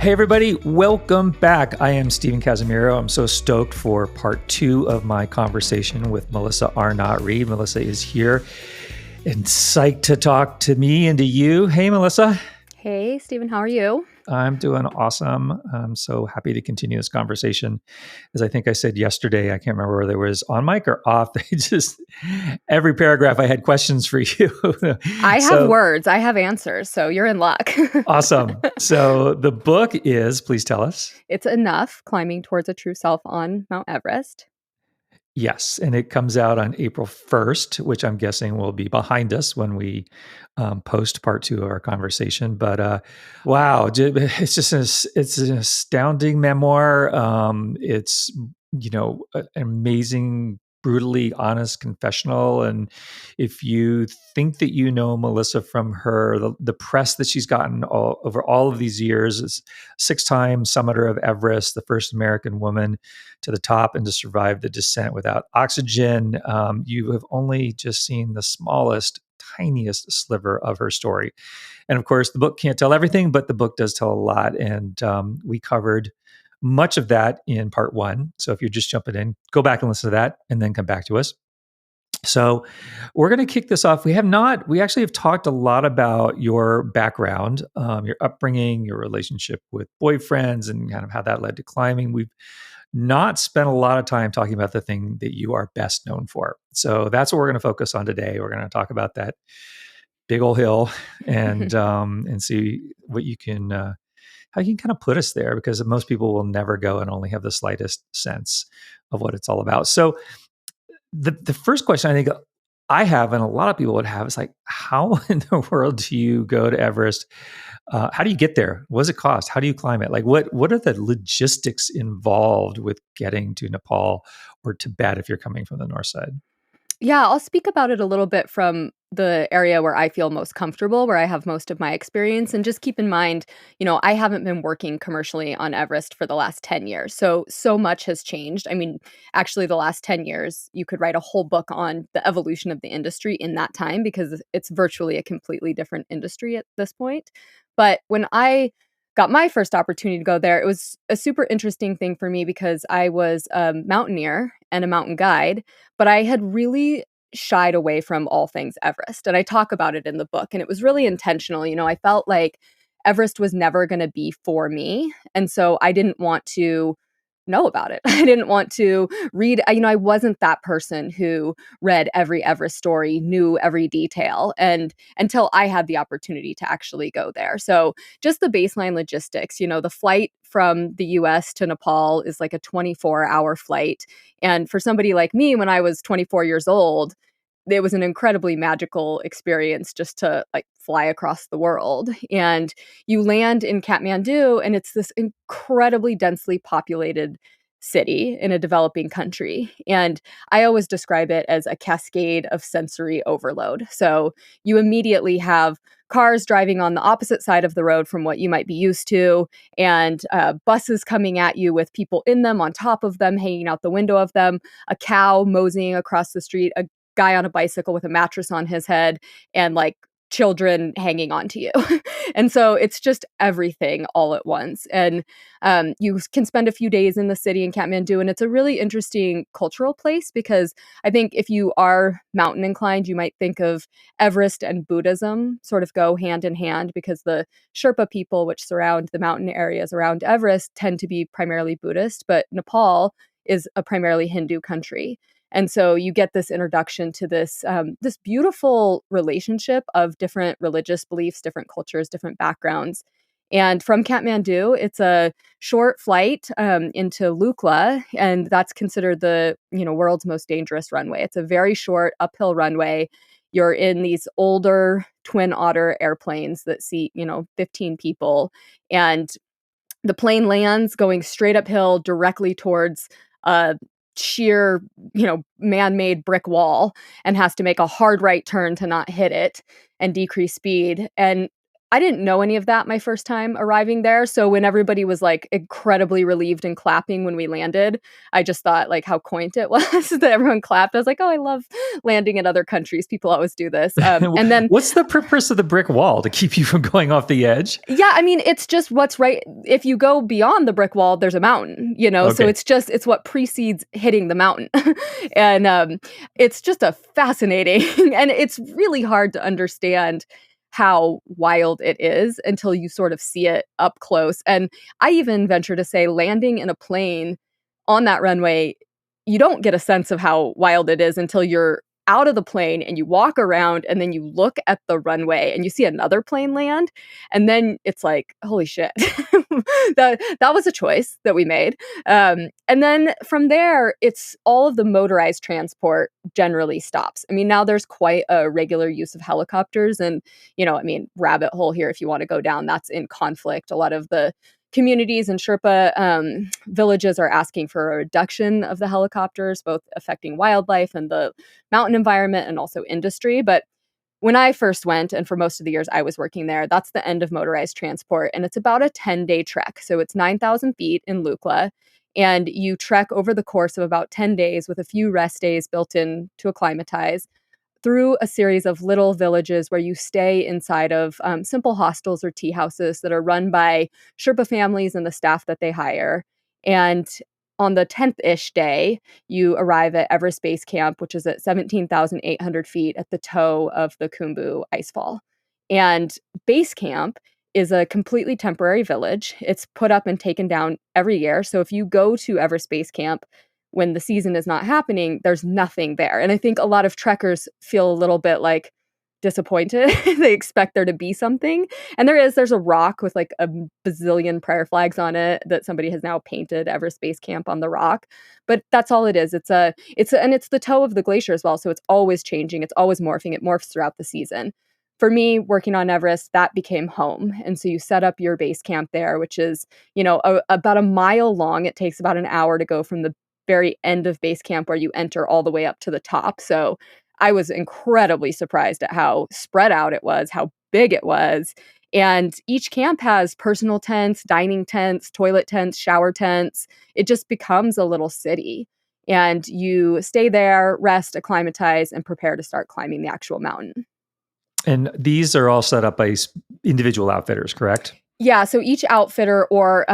Hey, everybody. Welcome back. I am Stephen Casimiro. I'm so stoked for part 2 of my conversation with Melissa Arnot Reid. Melissa is here and psyched to talk to me and to you. Hey, Melissa. Hey, Stephen, how are you? I'm doing awesome. I'm so happy to continue this conversation. As I think I said yesterday, I can't remember whether it was on mic or off. Every paragraph I had questions for you. I have So words, I have answers, so you're in luck. awesome. So the book is, please tell us. It's Enough, Climbing Towards a True Self on Mount Everest. Yes, and it comes out on April 1st, which I'm guessing will be behind us when we post part 2 of our conversation. But wow, it's just it's an astounding memoir. It's an amazing, brutally honest confessional. And if you think that you know Melissa from the press that she's gotten over all of these years, is 6-time summiter of Everest, the first American woman to the top and to survive the descent without oxygen. You have only just seen the smallest, tiniest sliver of her story. And of course, the book can't tell everything, but the book does tell a lot. And we covered much of that in part 1. So if you're just jumping in, go back and listen to that and then come back to us. So we're going to kick this off. We actually have talked a lot about your background, your upbringing, your relationship with boyfriends, and kind of how that led to climbing. We've not spent a lot of time talking about the thing that you are best known for. So that's what we're going to focus on today. We're going to talk about that big old hill and see what you can, how you can kind of put us there, because most people will never go and only have the slightest sense of what it's all about. So the first question I think I have, and a lot of people would have, is like, how in the world do you go to Everest? How do you get there? What does it cost? How do you climb it? Like, what are the logistics involved with getting to Nepal or Tibet if you're coming from the north side? Yeah, I'll speak about it a little bit from the area where I feel most comfortable, where I have most of my experience. And just keep in mind, I haven't been working commercially on Everest for the last 10 years. So much has changed. I mean, actually, the last 10 years, you could write a whole book on the evolution of the industry in that time, because it's virtually a completely different industry at this point. But when I got my first opportunity to go there, it was a super interesting thing for me because I was a mountaineer and a mountain guide, but I had really shied away from all things Everest. And I talk about it in the book, and it was really intentional. I felt like Everest was never going to be for me. And so I didn't want to know about it. I didn't want to read, I wasn't that person who read every Everest story, knew every detail, and until I had the opportunity to actually go there. So just the baseline logistics, the flight from the US to Nepal is like a 24-hour flight. And for somebody like me, when I was 24 years old, it was an incredibly magical experience just to like fly across the world. And you land in Kathmandu, and it's this incredibly densely populated city in a developing country. And I always describe it as a cascade of sensory overload. So you immediately have cars driving on the opposite side of the road from what you might be used to, and buses coming at you with people in them, on top of them, hanging out the window of them, a cow moseying across the street, a guy on a bicycle with a mattress on his head, and like children hanging on to you. And so it's just everything all at once. And you can spend a few days in the city in Kathmandu, and it's a really interesting cultural place because I think if you are mountain inclined, you might think of Everest and Buddhism sort of go hand in hand, because the Sherpa people, which surround the mountain areas around Everest, tend to be primarily Buddhist, but Nepal is a primarily Hindu country. And so you get this introduction to this beautiful relationship of different religious beliefs, different cultures, different backgrounds. And from Kathmandu, it's a short flight into Lukla, and that's considered the world's most dangerous runway. It's a very short uphill runway. You're in these older Twin Otter airplanes that seat 15 people, and the plane lands going straight uphill directly towards a sheer, man-made brick wall, and has to make a hard right turn to not hit it and decrease speed. And I didn't know any of that my first time arriving there, so when everybody was, like, incredibly relieved and clapping when we landed, I just thought, like, how quaint it was that everyone clapped. I was like, "Oh, I love landing in other countries. People always do this." And then What's the purpose of the brick wall? To keep you from going off the edge? yeah, I mean, it's just what's right if you go beyond the brick wall, there's a mountain, so Okay. it's what precedes hitting the mountain. And, it's just a fascinating and it's really hard to understand how wild it is until you sort of see it up close, and I even venture to say landing in a plane on that runway, you don't get a sense of how wild it is until you're out of the plane and you walk around and then you look at the runway and you see another plane land, and then it's like, "Holy shit." That was a choice that we made. And then from there, it's all of the motorized transport generally stops. I mean, now there's quite a regular use of helicopters and, I mean, rabbit hole here if you wanna go down, that's in conflict. A lot of the communities and Sherpa villages are asking for a reduction of the helicopters, both affecting wildlife and the mountain environment and also industry. But when I first went, and for most of the years I was working there, that's the end of motorized transport. And it's about a 10-day trek. So it's 9,000 feet in Lukla. And you trek over the course of about 10 days with a few rest days built in to acclimatize through a series of little villages where you stay inside of simple hostels or tea houses that are run by Sherpa families and the staff that they hire. And on the 10th-ish day, you arrive at Everest Base Camp, which is at 17,800 feet at the toe of the Khumbu icefall. And Base Camp is a completely temporary village. It's put up and taken down every year. So if you go to Everest Base Camp, when the season is not happening, there's nothing there. And I think a lot of trekkers feel a little bit like disappointed. They expect there to be something. And there's a rock with like a bazillion prayer flags on it that somebody has now painted Everest Base Camp on the rock. But that's all it is. And it's the toe of the glacier as well. So it's always changing. It's always morphing. It morphs throughout the season. For me, working on Everest, that became home. And so you set up your base camp there, which is, about a mile long. It takes about an hour to go from the very end of base camp where you enter all the way up to the top. So I was incredibly surprised at how spread out it was, how big it was. And each camp has personal tents, dining tents, toilet tents, shower tents. It just becomes a little city. And you stay there, rest, acclimatize, and prepare to start climbing the actual mountain. And these are all set up by individual outfitters, correct? Yeah, so each outfitter or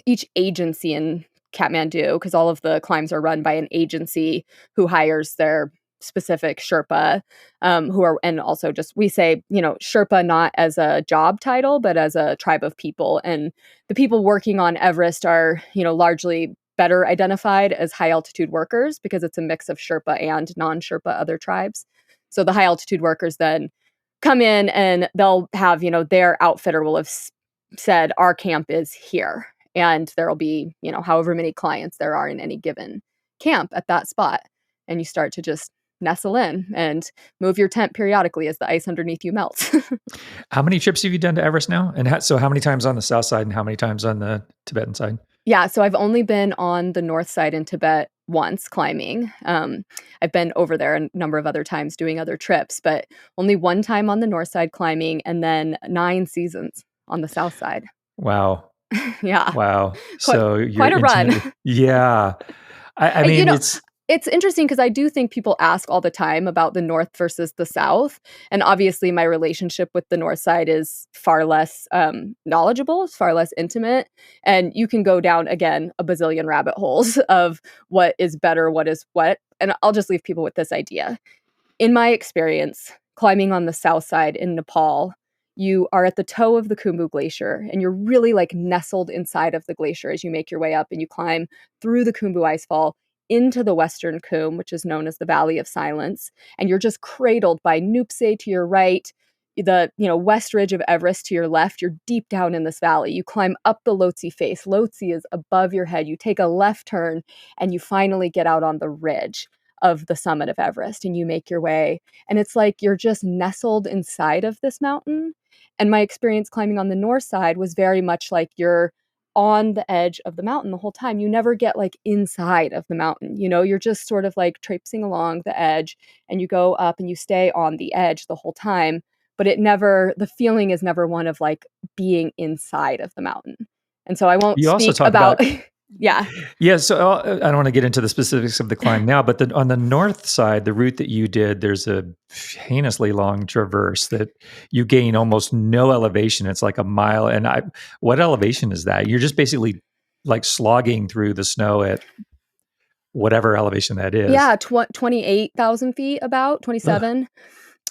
each agency in Kathmandu, because all of the climbs are run by an agency who hires their specific Sherpa, who are, and also just we say, Sherpa not as a job title, but as a tribe of people. And the people working on Everest are, largely better identified as high altitude workers because it's a mix of Sherpa and non-Sherpa other tribes. So the high altitude workers then come in and they'll have, their outfitter will have said, our camp is here. And there'll be, however many clients there are in any given camp at that spot. And you start to just nestle in and move your tent periodically as the ice underneath you melts. How many trips have you done to Everest now? And so how many times on the south side and how many times on the Tibetan side? Yeah, so I've only been on the north side in Tibet once climbing. I've been over there a number of other times doing other trips, but only one time on the north side climbing and then 9 seasons on the south side. Wow. Yeah. Wow. Quite, So you're quite a run. Yeah. I And, mean, it's interesting because I do think people ask all the time about the North versus the South. And obviously, my relationship with the North side is far less knowledgeable, it's far less intimate. And you can go down, again, a bazillion rabbit holes of what is better, what is what. And I'll just leave people with this idea. In my experience, climbing on the South side in Nepal, you are at the toe of the Khumbu Glacier, and you're really like nestled inside of the glacier as you make your way up and you climb through the Khumbu Icefall into the Western Khum, which is known as the Valley of Silence. And you're just cradled by Nuptse to your right, the west ridge of Everest to your left. You're deep down in this valley. You climb up the Lhotse face. Lhotse is above your head. You take a left turn and you finally get out on the ridge of the summit of Everest and you make your way. And it's like you're just nestled inside of this mountain. And my experience climbing on the north side was very much like you're on the edge of the mountain the whole time. You never get like inside of the mountain. You're just sort of like traipsing along the edge and you go up and you stay on the edge the whole time. but the feeling is never one of like being inside of the mountain. And so I won't You also speak talk about, about yeah. yeah. So I don't want to get into the specifics of the climb now, but on the north side, the route that you did, there's a heinously long traverse that you gain almost no elevation. It's like a mile. And what elevation is that? You're just basically like slogging through the snow at whatever elevation that is. Yeah, 28,000 feet, about Ugh. 27.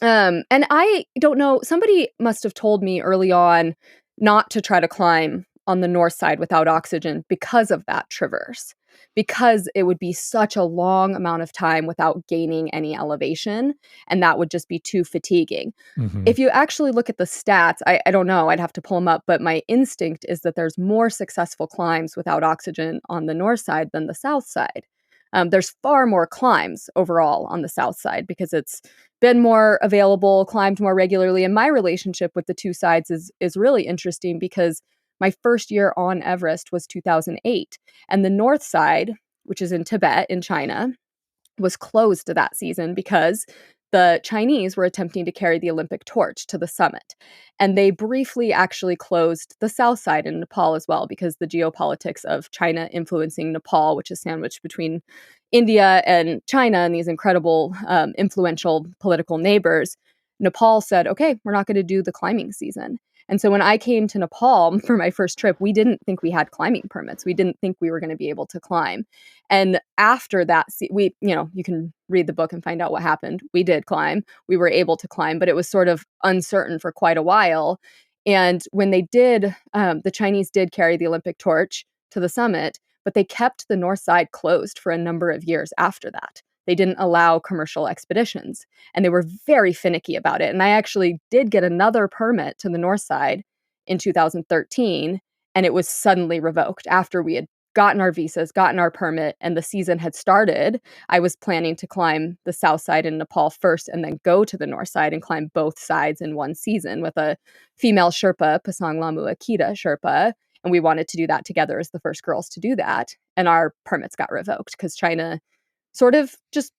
And I don't know, somebody must have told me early on not to try to climb on the north side without oxygen because of that traverse, because it would be such a long amount of time without gaining any elevation, and that would just be too fatiguing. Mhm. If you actually look at the stats, I don't know, I'd have to pull them up, but my instinct is that there's more successful climbs without oxygen on the north side than the south side. There's far more climbs overall on the south side because it's been more available, climbed more regularly. And my relationship with the two sides is really interesting because my first year on Everest was 2008, and the north side, which is in Tibet in China, was closed that season because the Chinese were attempting to carry the Olympic torch to the summit. And they briefly actually closed the south side in Nepal as well because the geopolitics of China influencing Nepal, which is sandwiched between India and China and these incredible, influential political neighbors. Nepal said, okay, we're not going to do the climbing season. And so when I came to Nepal for my first trip, we didn't think we had climbing permits. We didn't think we were going to be able to climb. And after that, you can read the book and find out what happened. We did climb. We were able to climb, but it was sort of uncertain for quite a while. And when they did, the Chinese did carry the Olympic torch to the summit, but they kept the north side closed for a number of years after that. They didn't allow commercial expeditions, and they were very finicky about it. And I actually did get another permit to the north side in 2013, and it was suddenly revoked after we had gotten our visas, gotten our permit, and the season had started. I was planning to climb the south side in Nepal first and then go to the north side and climb both sides in one season with a female Sherpa, Pasang Lamu Akita Sherpa. And we wanted to do that together as the first girls to do that. And our permits got revoked because China sort of just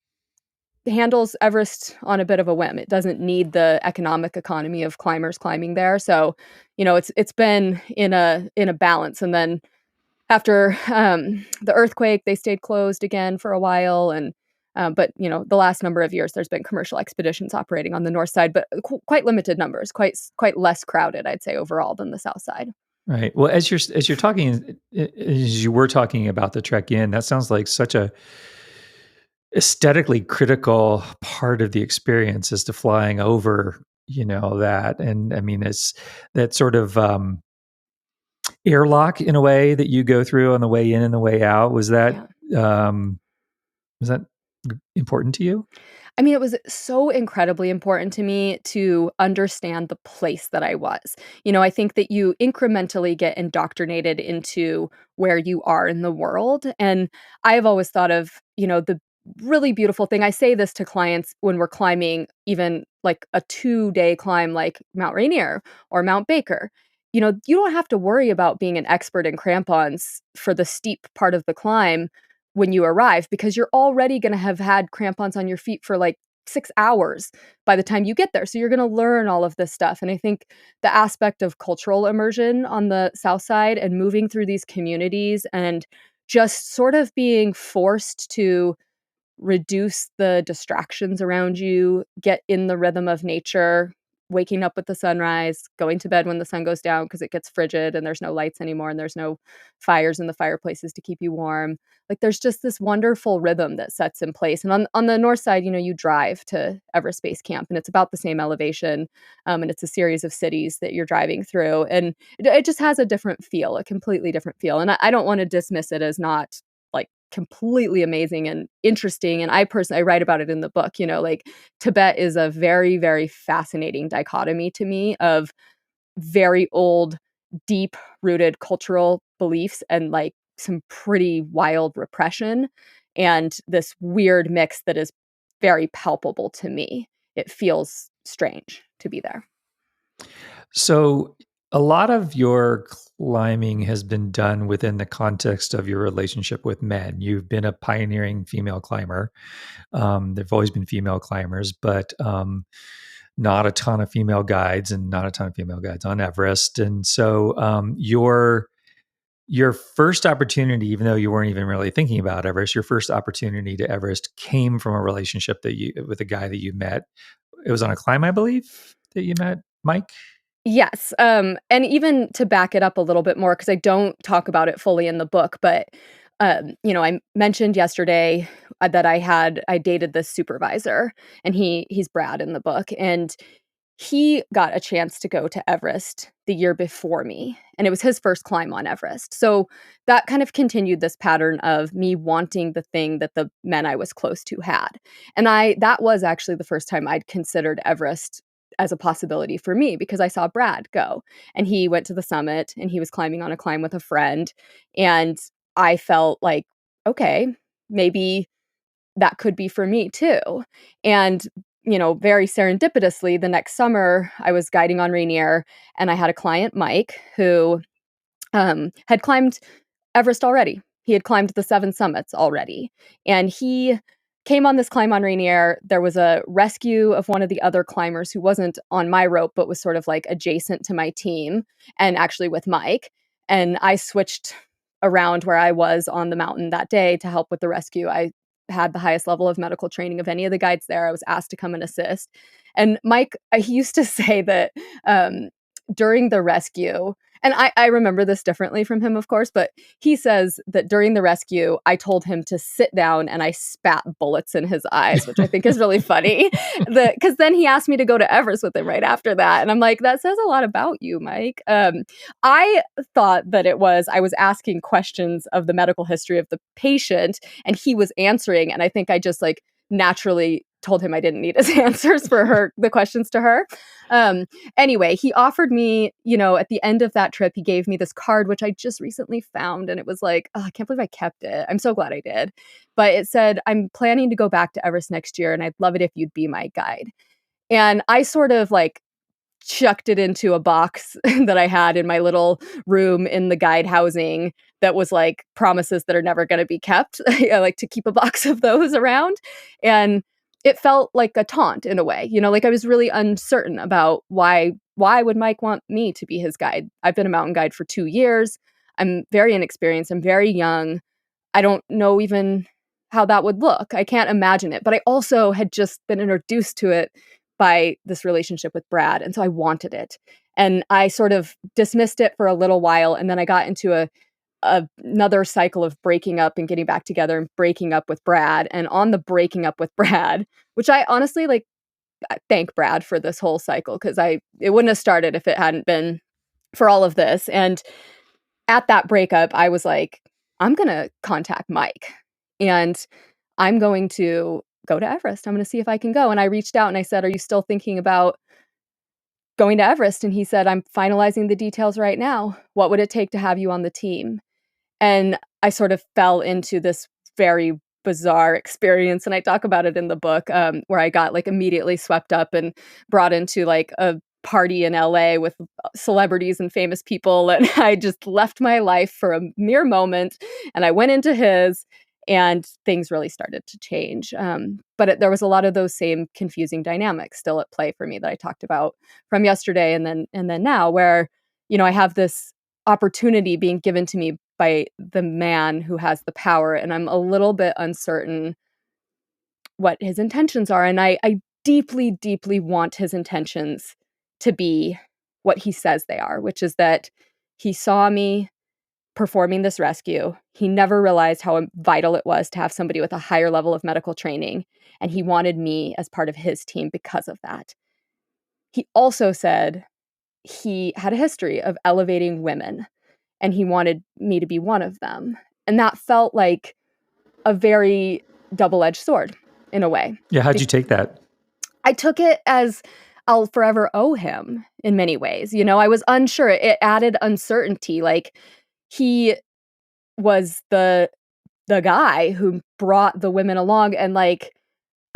handles Everest on a bit of a whim. It doesn't need the economic economy of climbers climbing there. So, it's been in a balance. And then after the earthquake, they stayed closed again for a while. And but the last number of years, there's been commercial expeditions operating on the north side, but quite limited numbers, quite less crowded, I'd say, overall than the south side. Right. Well, as you're talking, as you were talking about the trek in, that sounds like such a aesthetically critical part of the experience is to flying over, that. And I mean, it's that sort of airlock in a way that you go through on the way in and the way out. Yeah. Um, was that important to you? I mean, it was so incredibly important to me to understand the place that I was. I think that you incrementally get indoctrinated into where you are in the world. And I've always thought of, the really beautiful thing. I say this to clients when we're climbing, even like a 2-day climb like Mount Rainier or Mount Baker. You don't have to worry about being an expert in crampons for the steep part of the climb when you arrive because you're already going to have had crampons on your feet for like 6 hours by the time you get there. So you're going to learn all of this stuff. And I think the aspect of cultural immersion on the south side and moving through these communities and just sort of being forced to reduce the distractions around you, get in the rhythm of nature, waking up with the sunrise, going to bed when the sun goes down because it gets frigid and there's no lights anymore and there's no fires in the fireplaces to keep you warm. Like there's just this wonderful rhythm that sets in place. And on the north side, you drive to Everest Base Camp and it's about the same elevation. And it's a series of cities that you're driving through. And it just has a different feel, a completely different feel. And I don't want to dismiss it as not like completely amazing and interesting. And I personally, I write about it in the book, like Tibet is a very, very fascinating dichotomy to me of very old, deep rooted cultural beliefs and like some pretty wild repression and this weird mix that is very palpable to me. It feels strange to be there. So, a lot of your climbing has been done within the context of your relationship with men. You've been a pioneering female climber. There've always been female climbers, but not a ton of female guides and not a ton of female guides on Everest. And so your first opportunity, even though you weren't even really thinking about Everest, your first opportunity to Everest came from a relationship that you with a guy that you met. It was on a climb, I believe, that you met Mike. Yes, and even to back it up a little bit more, because I don't talk about it fully in the book, but, I mentioned yesterday, that I dated this supervisor, and he's Brad in the book, and he got a chance to go to Everest the year before me, and it was his first climb on Everest. So that kind of continued this pattern of me wanting the thing that the men I was close to had. And that was actually the first time I'd considered Everest as a possibility for me, because I saw Brad go, and he went to the summit and he was climbing on a climb with a friend, and I felt like, okay, maybe that could be for me too. And, very serendipitously, the next summer, I was guiding on Rainier, and I had a client, Mike, who had climbed Everest already. He had climbed the 7 summits already. And he came on this climb on Rainier. There was a rescue of one of the other climbers who wasn't on my rope, but was sort of like adjacent to my team and actually with Mike. And I switched around where I was on the mountain that day to help with the rescue. I had the highest level of medical training of any of the guides there. I was asked to come and assist. And Mike, he used to say that during the rescue, and I remember this differently from him, of course, but he says that during the rescue, I told him to sit down and I spat bullets in his eyes, which I think is really funny. Because then he asked me to go to Everest with him right after that. And I'm like, that says a lot about you, Mike. I thought that I was asking questions of the medical history of the patient and he was answering. And I think I just like naturally told him I didn't need his answers for the questions to her. Anyway, he offered me, at the end of that trip, he gave me this card, which I just recently found. And it was like, oh, I can't believe I kept it. I'm so glad I did. But it said, I'm planning to go back to Everest next year, and I'd love it if you'd be my guide. And I sort of like chucked it into a box that I had in my little room in the guide housing that was like promises that are never going to be kept. I like to keep a box of those around. And it felt like a taunt in a way, like I was really uncertain about why would Mike want me to be his guide? I've been a mountain guide for 2 years. I'm very inexperienced. I'm very young. I don't know even how that would look. I can't imagine it. But I also had just been introduced to it by this relationship with Brad. And so I wanted it. And I sort of dismissed it for a little while. And then I got into another cycle of breaking up and getting back together and breaking up with Brad. And on the breaking up with Brad, which I honestly like, I thank Brad for this whole cycle, because it wouldn't have started if it hadn't been for all of this. And at that breakup, I was like, I'm going to contact Mike and I'm going to go to Everest. I'm going to see if I can go. And I reached out and I said, are you still thinking about going to Everest? And he said, I'm finalizing the details right now. What would it take to have you on the team? And I sort of fell into this very bizarre experience. And I talk about it in the book, where I got like immediately swept up and brought into like a party in LA with celebrities and famous people. And I just left my life for a mere moment and I went into his, and things really started to change. But there was a lot of those same confusing dynamics still at play for me that I talked about from yesterday and then now, where, I have this opportunity being given to me by the man who has the power, and I'm a little bit uncertain what his intentions are. And I deeply, deeply want his intentions to be what he says they are, which is that he saw me performing this rescue. He never realized how vital it was to have somebody with a higher level of medical training, and he wanted me as part of his team because of that. He also said he had a history of elevating women, and he wanted me to be one of them. And that felt like a very double-edged sword in a way. Yeah, how'd you take that? I took it as I'll forever owe him in many ways. I was unsure. It added uncertainty. Like, he was the guy who brought the women along, and like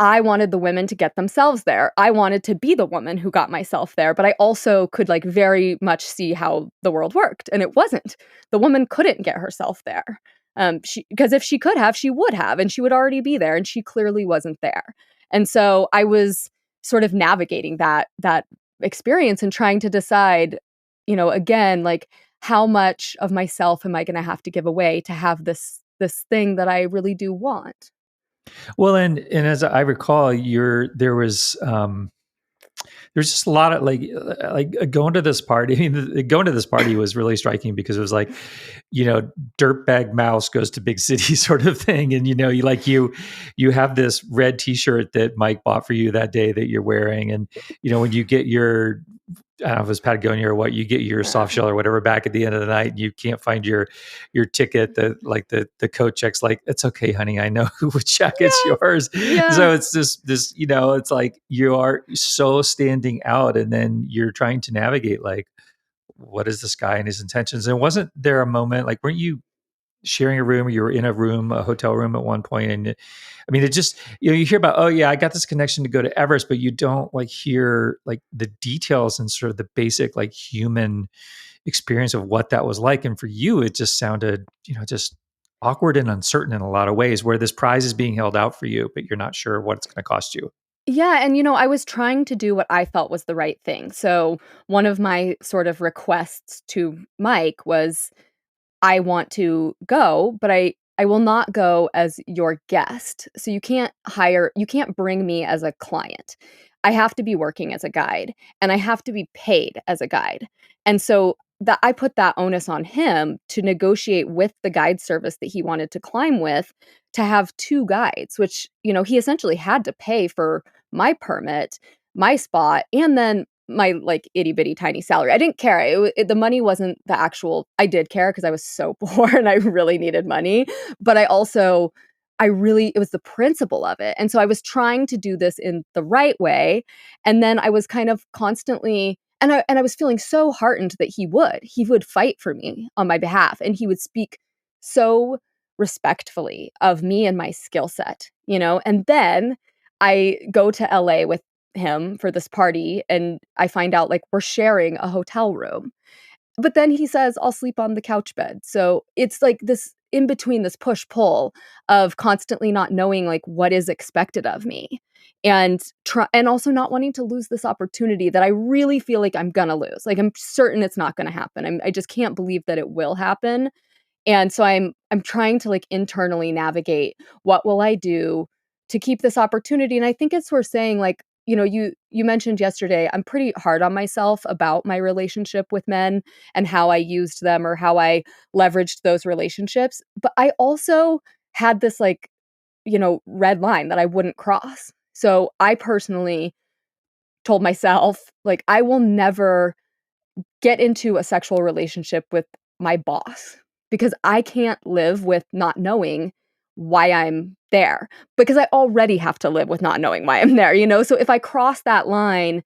I wanted the women to get themselves there. I wanted to be the woman who got myself there, but I also could like very much see how the world worked, and it wasn't. The woman couldn't get herself there. Because if she could have, she would have, and she would already be there, and she clearly wasn't there. And so I was sort of navigating that experience and trying to decide, again, like, how much of myself am I gonna have to give away to have this thing that I really do want? Well, and as I recall, there's just a lot of going to this party. I mean, going to this party was really striking because it was like, dirtbag mouse goes to big city sort of thing, and you have this red T-shirt that Mike bought for you that day that you're wearing, and when you get your, I don't know if it's Patagonia or what, you get your soft shell or whatever back at the end of the night, and you can't find your ticket. The coat check's like, it's okay, honey, I know which jacket's Yeah, yours. yeah. So it's this, it's like you are so standing out, and then you're trying to navigate, like, what is this guy and his intentions? And wasn't there a moment, like, weren't you sharing a room? You were in a room, a hotel room at one point, and I mean, it just, you hear about, oh yeah, I got this connection to go to Everest, but you don't like hear like the details and sort of the basic like human experience of what that was like. And for you, it just sounded, just awkward and uncertain in a lot of ways, where this prize is being held out for you, but you're not sure what it's going to cost you. Yeah, and I was trying to do what I felt was the right thing. So, one of my sort of requests to Mike was, I want to go, but I will not go as your guest. So you can't bring me as a client. I have to be working as a guide, and I have to be paid as a guide. And so that I put that onus on him to negotiate with the guide service that he wanted to climb with, to have two guides, which, he essentially had to pay for my permit, my spot, and then my, like, itty bitty tiny salary. I didn't care. The money wasn't the actual. I did care because I was so poor and I really needed money, but I really, it was the principle of it. And so I was trying to do this in the right way, and then I was kind of constantly, and I was feeling so heartened that he would fight for me on my behalf, and he would speak so respectfully of me and my skill set, and then I go to LA with him for this party, and I find out, like, we're sharing a hotel room. But then he says, "I'll sleep on the couch bed." So it's like this in between, this push-pull of constantly not knowing, like, what is expected of me, and also not wanting to lose this opportunity that I really feel like I'm gonna lose. Like, I'm certain it's not gonna happen. I just can't believe that it will happen. And so I'm trying to, like, internally navigate, what will I do to keep this opportunity? And I think it's worth saying, like, you mentioned yesterday, I'm pretty hard on myself about my relationship with men and how I used them or how I leveraged those relationships. But I also had this, like, red line that I wouldn't cross. So I personally told myself, like, I will never get into a sexual relationship with my boss, because I can't live with not knowing why I'm there, because I already have to live with not knowing why I'm there, So if I cross that line,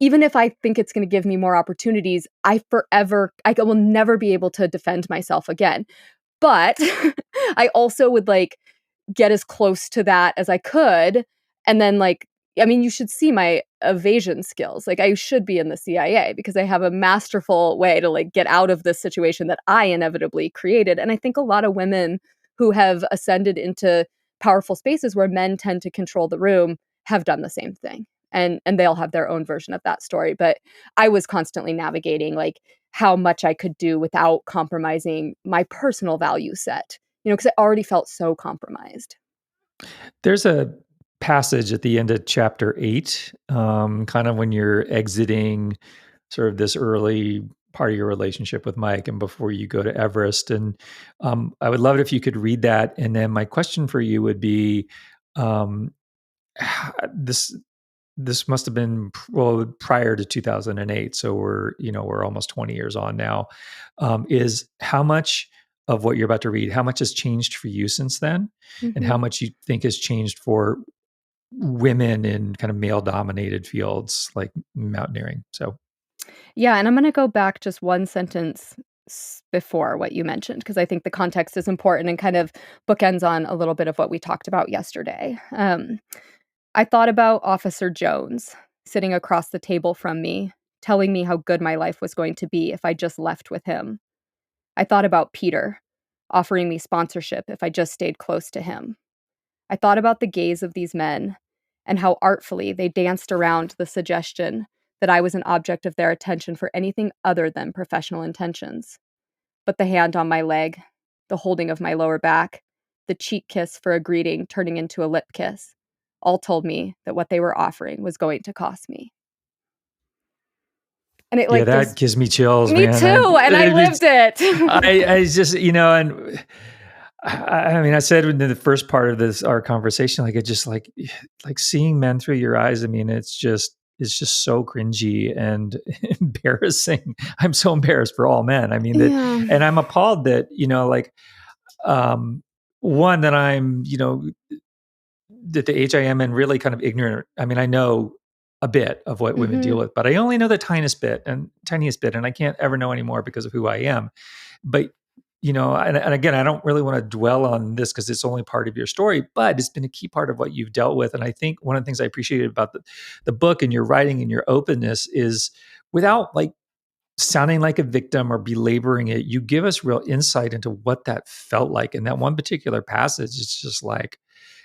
even if I think it's gonna give me more opportunities, I will never be able to defend myself again. But I also would, like, get as close to that as I could, and then, like, I mean, you should see my evasion skills. Like, I should be in the CIA because I have a masterful way to, like, get out of this situation that I inevitably created, and I think a lot of women who have ascended into powerful spaces where men tend to control the room have done the same thing, and they all have their own version of that story. But I was constantly navigating, like, how much I could do without compromising my personal value set, because I already felt so compromised. There's a passage at the end of chapter 8, kind of when you're exiting sort of this early part of your relationship with Mike and before you go to Everest. And I would love it if you could read that. And then my question for you would be, um, this this must have been well prior to 2008, so we're almost 20 years on now. Is how much of what you're about to read, how much has changed for you since then, and how Mhm. much you think has changed for women in kind of male dominated fields like mountaineering? So Yeah, and I'm gonna go back just one sentence before what you mentioned, because I think the context is important and kind of bookends on a little bit of what we talked about yesterday. I thought about Officer Jones sitting across the table from me, telling me how good my life was going to be if I just left with him. I thought about Peter offering me sponsorship if I just stayed close to him. I thought about the gaze of these men and how artfully they danced around the suggestion that I was an object of their attention for anything other than professional intentions. But the hand on my leg, the holding of my lower back, the cheek kiss for a greeting turning into a lip kiss, all told me that what they were offering was going to cost me. And it Yeah, like that there's gives me chills, me man. too, and I It's, lived it. I just, and I mean, I said in the first part of this our conversation, like it just like seeing men through your eyes. I mean, it's just so cringy and embarrassing. I'm so embarrassed for all men. I mean that, Yeah. and I'm appalled that like um, one that I'm at the age I am and really kind of ignorant. I mean, I know a bit of what women deal Mhm. with, but I only know the tiniest bit, and I can't ever know anymore because of who I am. But and again, I don't really want to dwell on this because it's only part of your story, but it's been a key part of what you've dealt with. And I think one of the things I appreciated about the book and your writing and your openness is without like sounding like a victim or belaboring it, you give us real insight into what that felt like. And that one particular passage is just like,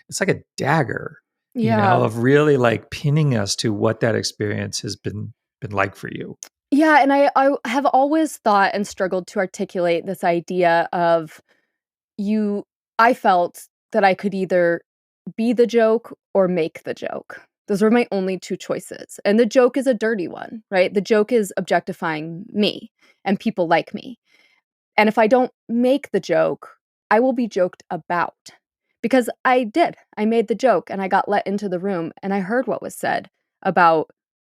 it's like a dagger, Yeah. of really like pinning us to what that experience has been like for you. Yeah, and I have always thought and struggled to articulate this idea of you I felt that I could either be the joke or make the joke. Those were my only 2 choices, and the joke is a dirty one, right? The joke is objectifying me and people like me. And if I don't make the joke, I will be joked about. Because I did. I made the joke and I got let into the room and I heard what was said about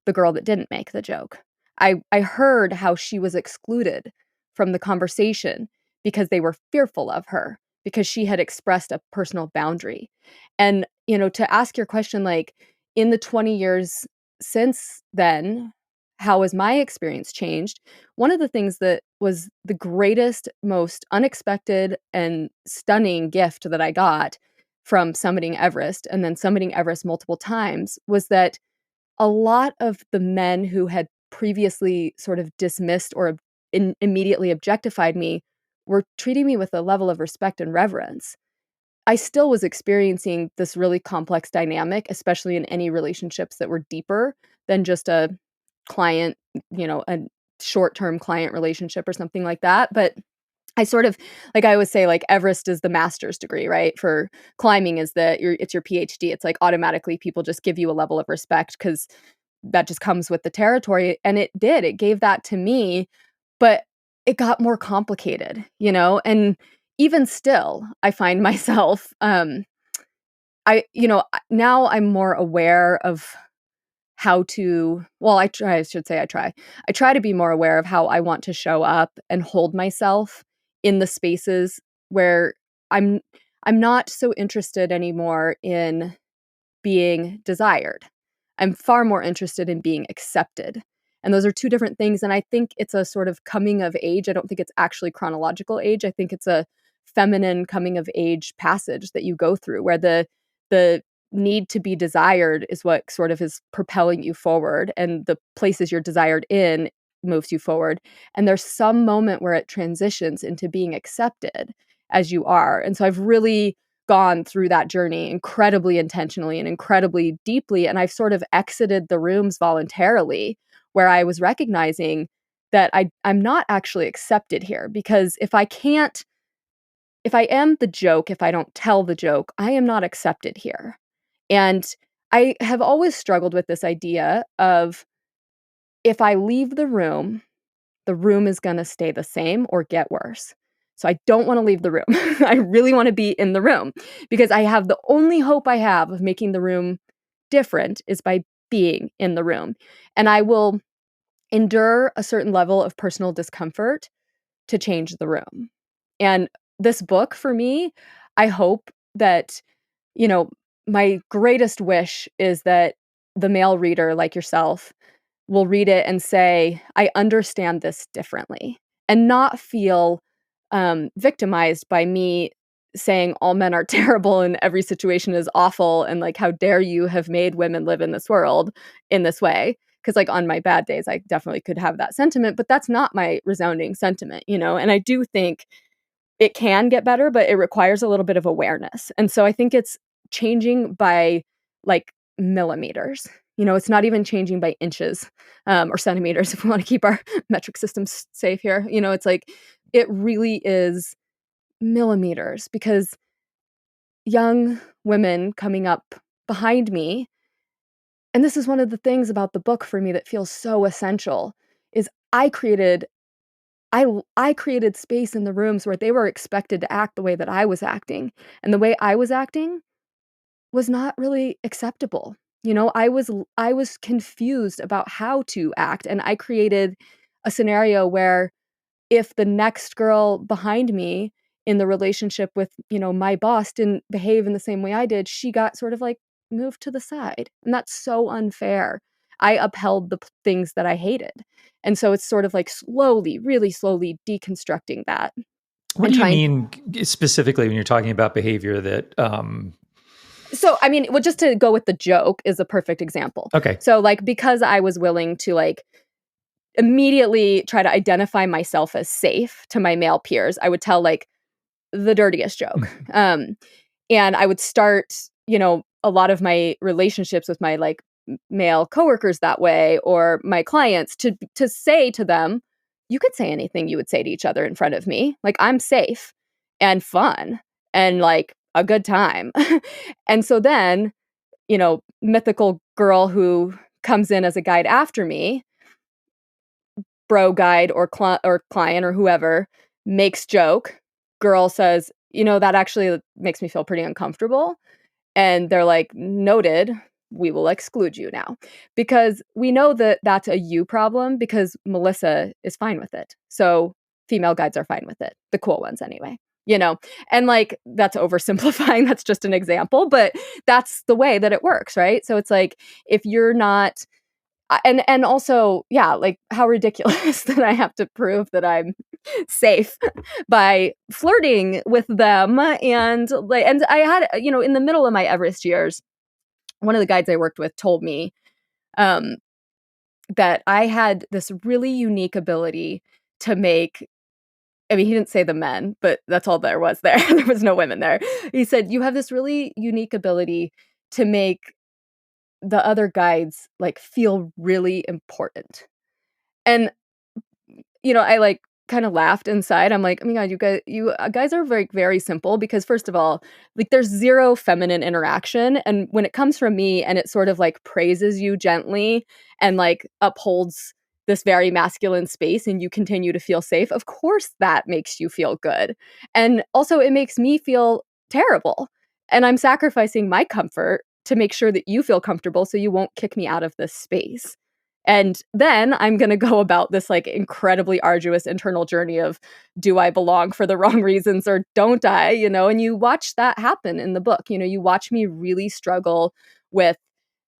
the girl that didn't make the joke. I heard how she was excluded from the conversation because they were fearful of her because she had expressed a personal boundary. And, to ask your question, like in the 20 years since then, how has my experience changed? One of the things that was the greatest, most unexpected, and stunning gift that I got from summiting Everest and then summiting Everest multiple times was that a lot of the men who had previously sort of dismissed or immediately objectified me were treating me with a level of respect and reverence. I still was experiencing this really complex dynamic, especially in any relationships that were deeper than just a client, a short-term client relationship or something like that. But I sort of like I always say, like Everest is the master's degree, right? For climbing is it's your PhD. It's like automatically people just give you a level of respect because that just comes with the territory. And it did. It gave that to me, but it got more complicated, and even still, I find myself, now I'm more aware of how to well, I should say I try. I try to be more aware of how I want to show up and hold myself in the spaces where I'm I'm not so interested anymore in being desired. I'm far more interested in being accepted. And those are 2 different things, and I think it's a sort of coming of age. I don't think it's actually chronological age. I think it's a feminine coming of age passage that you go through where the need to be desired is what sort of is propelling you forward, and the places you're desired in moves you forward. And there's some moment where it transitions into being accepted as you are. And so I've really gone through that journey incredibly intentionally and incredibly deeply, and I've sort of exited the rooms voluntarily where I was recognizing that I'm not actually accepted here because if I am the joke, if I don't tell the joke, I am not accepted here. And I have always struggled with this idea of if I leave the room is gonna stay the same or get worse. So I don't wanna leave the room. I really wanna be in the room because I have the only hope I have of making the room different is by being in the room. And I will endure a certain level of personal discomfort to change the room. And this book for me, I hope that, you know, my greatest wish is that the male reader like yourself will read it and say, "I understand this differently," and not feel, victimized by me saying all men are terrible and every situation is awful and, like, how dare you have made women live in this world in this way? Because like, on my bad days, I definitely could have that sentiment, but that's not my resounding sentiment, and I do think it can get better, but it requires a little bit of awareness, and so I think it's changing by, like, millimeters. It's not even changing by inches, or centimeters if we want to keep our metric systems safe here. It's like it really is millimeters because young women coming up behind me, and this is one of the things about the book for me that feels so essential, is I created space in the rooms where they were expected to act the way that I was acting, and the way I was acting was not really acceptable. I was confused about how to act, and I created a scenario where if the next girl behind me in the relationship with, my boss didn't behave in the same way I did, she got sort of like moved to the side. And that's so unfair. I upheld the things that I hated. And so it's sort of like slowly, really slowly deconstructing that What and do you trying. mean specifically when you're talking about behavior that So, I mean, well, just to go with the joke is a perfect example. okay. So, like, because I was willing to like immediately try to identify myself as safe to my male peers, I would tell like the dirtiest joke. And I would start, a lot of my relationships with my like male coworkers that way, or my clients to say to them, you could say anything you would say to each other in front of me. Like I'm safe and fun and like a good time. And so then, mythical girl who comes in as a guide after me, bro guide or client or whoever, makes joke. Girl says, that actually makes me feel pretty uncomfortable. And they're like, noted, we will exclude you now. Because we know that that's a you problem because Melissa is fine with it. So female guides are fine with it. The cool ones anyway. And like that's oversimplifying. That's just an example, but that's the way that it works, right? So it's like if you're not and also, yeah, like how ridiculous that I have to prove that I'm safe by flirting with them. And I had, in the middle of my Everest years, one of the guides I worked with told me um, that I had this really unique ability to make. I mean, he didn't say the men, but that's all there was there. There was no women there. He said, you have this really unique ability to make the other guides like feel really important. And I like kind of laughed inside. I'm like, oh my god, you guys are very very simple because first of all, like there's zero feminine interaction, and when it comes from me and it sort of like praises you gently and like upholds this very masculine space and you continue to feel safe, of course that makes you feel good. And also it makes me feel terrible. And I'm sacrificing my comfort to make sure that you feel comfortable so you won't kick me out of this space. And then I'm going to go about this like incredibly arduous internal journey of do I belong for the wrong reasons or don't I, and you watch that happen in the book. You watch me really struggle with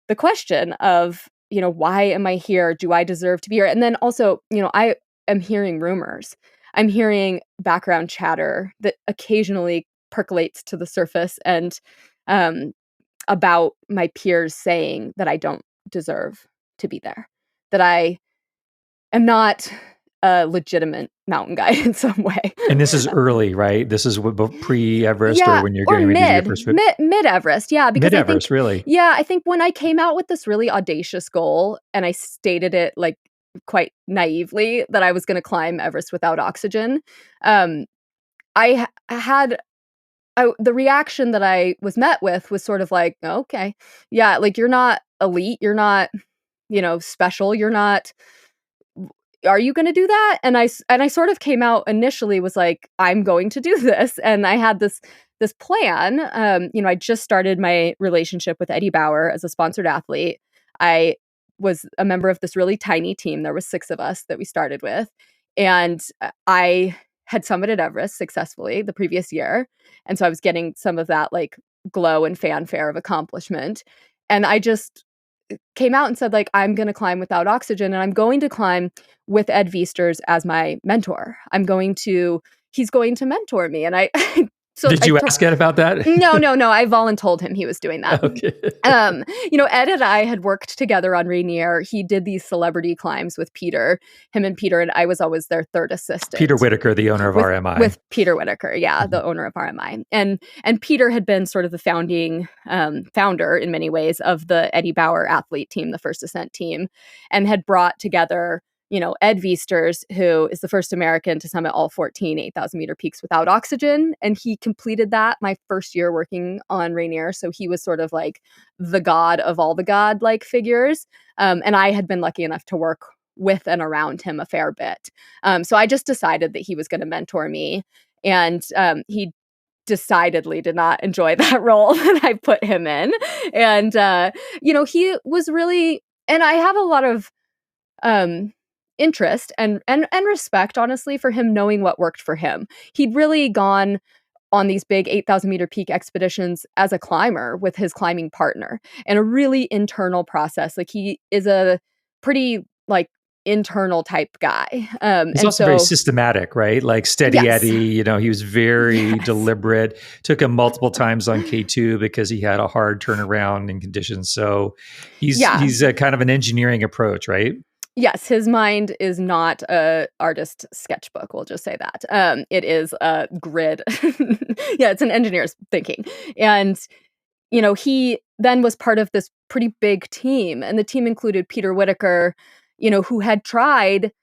the question of, why am I here? Do I deserve to be here? And then also, I am hearing rumors. I'm hearing background chatter that occasionally percolates to the surface and about my peers saying that I don't deserve to be there, that I am not a legitimate mountain guide in some way. And this is early, right? This is pre-Everest or Yeah, when you're or getting ready to do your first trip? mid Everest. Yeah, because I think Mid-Everest, really? yeah, I think when I came out with this really audacious goal and I stated it like quite naively that I was going to climb Everest without oxygen, um, I had the reaction that I was met with was sort of like, "Oh, okay, yeah, like you're not elite, you're not, special, you're not. Are you going to do that?" And I sort of came out initially was like, "I'm going to do this," and I had this plan. I just started my relationship with Eddie Bauer as a sponsored athlete. I was a member of this really tiny team. There was 6 of us that we started with, and I had summited Everest successfully the previous year. And so I was getting some of that like glow and fanfare of accomplishment. And I just came out and said, like, I'm going to climb without oxygen and I'm going to climb with Ed Viesters as my mentor. He's going to mentor me. And I So Did you ask Ed about that? no, no, no, I voluntold him he was doing that. Okay. Ed and I had worked together on Rainier. He did these celebrity climbs with Peter, him and Peter, and I was always their third Peter assistant. Whitaker, the owner of RMI. With Peter Whitaker, yeah, Mhm. the owner of RMI. And Peter had been sort of the founding founder in many ways of the Eddie Bauer athlete team, the first ascent team, and had brought together Ed Viesters, who is the first American to summit all 14 8,000-meter peaks without oxygen. And he completed that my first year working on Rainier. So he was sort of like the god of all the god-like figures. And I had been lucky enough to work with and around him a fair bit. So I just decided that he was going to mentor me. And he decidedly did not enjoy that role that I put him in. And, he was really, and I have a lot of interest and respect, honestly, for him knowing what worked for him. He'd really gone on these big 8,000-meter peak expeditions as a climber with his climbing partner, and a really internal process. Like, he is a pretty, like, internal type guy. He's And also very so systematic, right? Like steady yes. Eddie, he was very Yes. deliberate. Took him multiple times on K2 because he had a hard turnaround in conditions. So Yeah. he's a kind of an engineering approach, right? Yes, his mind is not a artist sketchbook, we'll just say that. It is a grid. Yeah, it's an engineer's thinking. And he then was part of this pretty big team, and the team included Peter Whitaker, who had tried,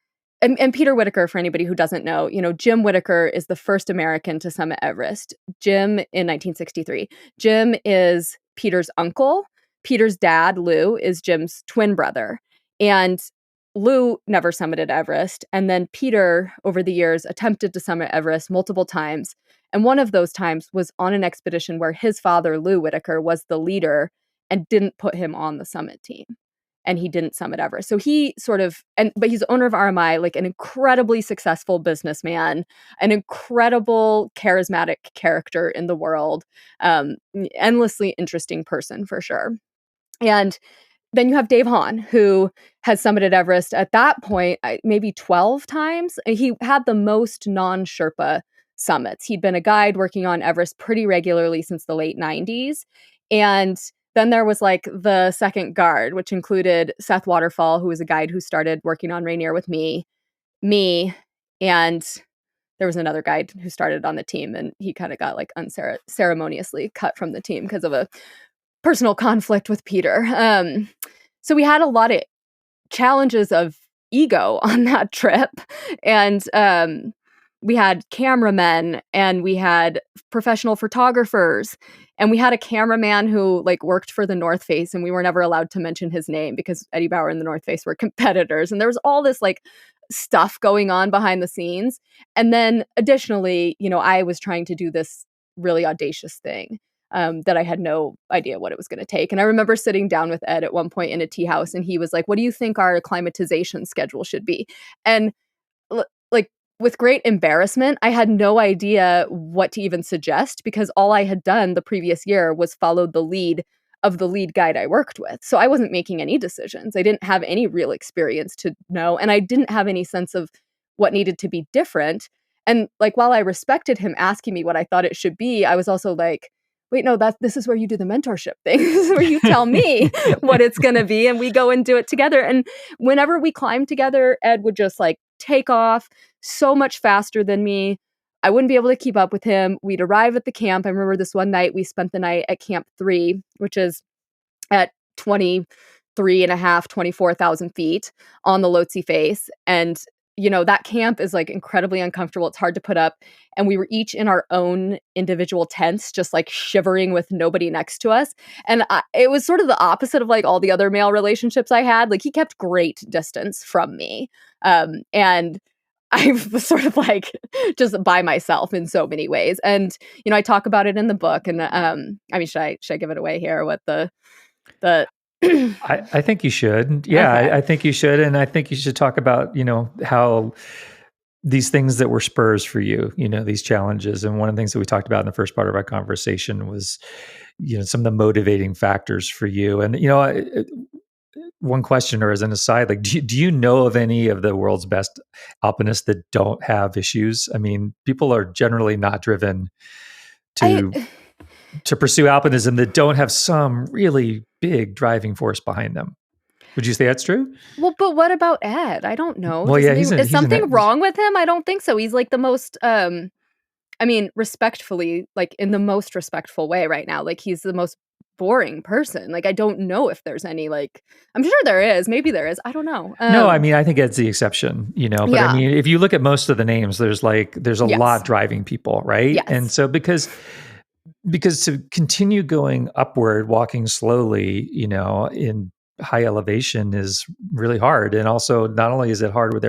and Peter Whitaker, for anybody who doesn't know, Jim Whitaker is the first American to summit Everest. Jim in 1963. Jim is Peter's uncle. Peter's dad, Lou, is Jim's twin brother. And Lou never summited Everest. And then Peter, over the years, attempted to summit Everest multiple times. And one of those times was on an expedition where his father, Lou Whitaker, was the leader and didn't put him on the summit team. And he didn't summit Everest. So he sort of, but he's owner of RMI, like an incredibly successful businessman, an incredible charismatic character in the world, endlessly interesting person for sure. And then you have Dave Hahn, who has summited Everest at that point, maybe 12 times. He had the most non-Sherpa summits. He'd been a guide working on Everest pretty regularly since the late 90s. And then there was like the second guard, which included Seth Waterfall, who was a guide who started working on Rainier with me, and there was another guide who started on the team, and he kind of got like unceremoniously cut from the team because of a personal conflict with Peter. So we had a lot of challenges of ego on that trip. And we had cameramen, and we had professional photographers, and we had a cameraman who like worked for the North Face, and we were never allowed to mention his name because Eddie Bauer and the North Face were competitors. And there was all this like stuff going on behind the scenes. And then additionally, I was trying to do this really audacious thing that I had no idea what it was going to take. And I remember sitting down with Ed at one point in a tea house, and he was like, "What do you think our acclimatization schedule should be?" And like, with great embarrassment, I had no idea what to even suggest, because all I had done the previous year was followed the lead of the lead guide I worked with. So I wasn't making any decisions. I didn't have any real experience to know, and I didn't have any sense of what needed to be different. And like, while I respected him asking me what I thought it should be, I was also like, wait, no, this is where you do the mentorship thing. This is where you tell me what it's going to be, and we go and do it together. And whenever we climbed together, Ed would just like take off so much faster than me. I wouldn't be able to keep up with him. We'd arrive at the camp. I remember this one night we spent the night at Camp 3, which is at 24,000 feet on the Lhotse face. And that camp is like incredibly uncomfortable. It's hard to put up. And we were each in our own individual tents, just like shivering with nobody next to us. And it was sort of the opposite of like all the other male relationships I had. Like, he kept great distance from me. And I was sort of like just by myself in so many ways. And, I talk about it in the book. And should I give it away here? What the I think you should. Yeah, Okay. I think you should. And I think you should talk about, how these things that were spurs for you, these challenges. And one of the things that we talked about in the first part of our conversation was, some of the motivating factors for you. And, one question, or as an aside, like, do you know of any of the world's best alpinists that don't have issues? I mean, people are generally not driven I to pursue alpinism that don't have some really big driving force behind them. Would you say that's true? Well, but what about Ed? I don't know. Well, Does yeah, something is he's in something that. wrong with him? I don't think so. He's like the most, I mean, respectfully, like, in the most respectful way right now, like, he's the most boring person. Like, I don't know if there's any, like, I'm sure there is, maybe there is, I don't know. No, I mean, I think it's the exception, but I Yeah. mean, if you look at most of the names, there's a lot Yes. driving people, right? And Yes. so because to continue going upward, walking slowly, in high elevation is really hard. And also, not only is it harder with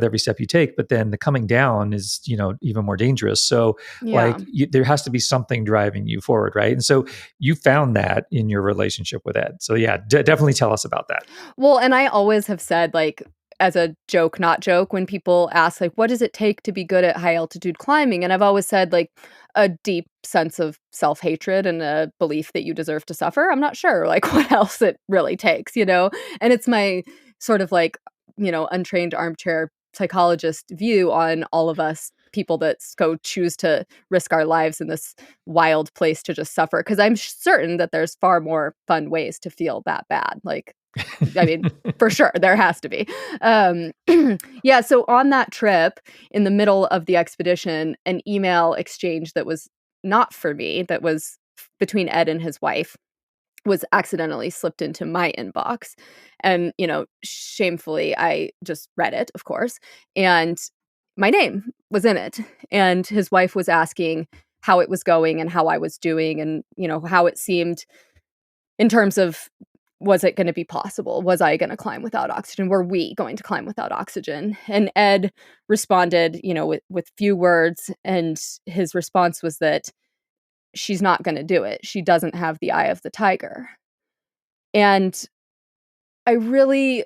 every step you take, but then the coming down is, even more dangerous. So like Yeah. there has to be something driving you forward, right? And so you found that in your relationship with Ed. So yeah, definitely tell us about that. Well, and I always have said, like, as a joke, not joke, when people ask, like, "What does it take to be good at high altitude climbing?" And I've always said, like, a deep sense of self-hatred and a belief that you deserve to suffer. I'm not sure, like, what else it really takes, you know? And it's my sort of, like, untrained armchair psychologist view on all of us people that go choose to risk our lives in this wild place to just suffer. Because I'm certain that there's far more fun ways to feel that bad, like, I mean, for sure, there has to be. Um, yeah, so on that trip, in the middle of the expedition, an email exchange that was not for me, that was between Ed and his wife, was accidentally slipped into my inbox. And, shamefully, I just read it, of course, and my name was in it. And his wife was asking how it was going and how I was doing and, how it seemed in terms of, was it gonna be possible? Was I gonna climb without oxygen? Were we going to climb without oxygen? And Ed responded, with few words, and his response was that she's not gonna do it. She doesn't have the eye of the tiger. And I really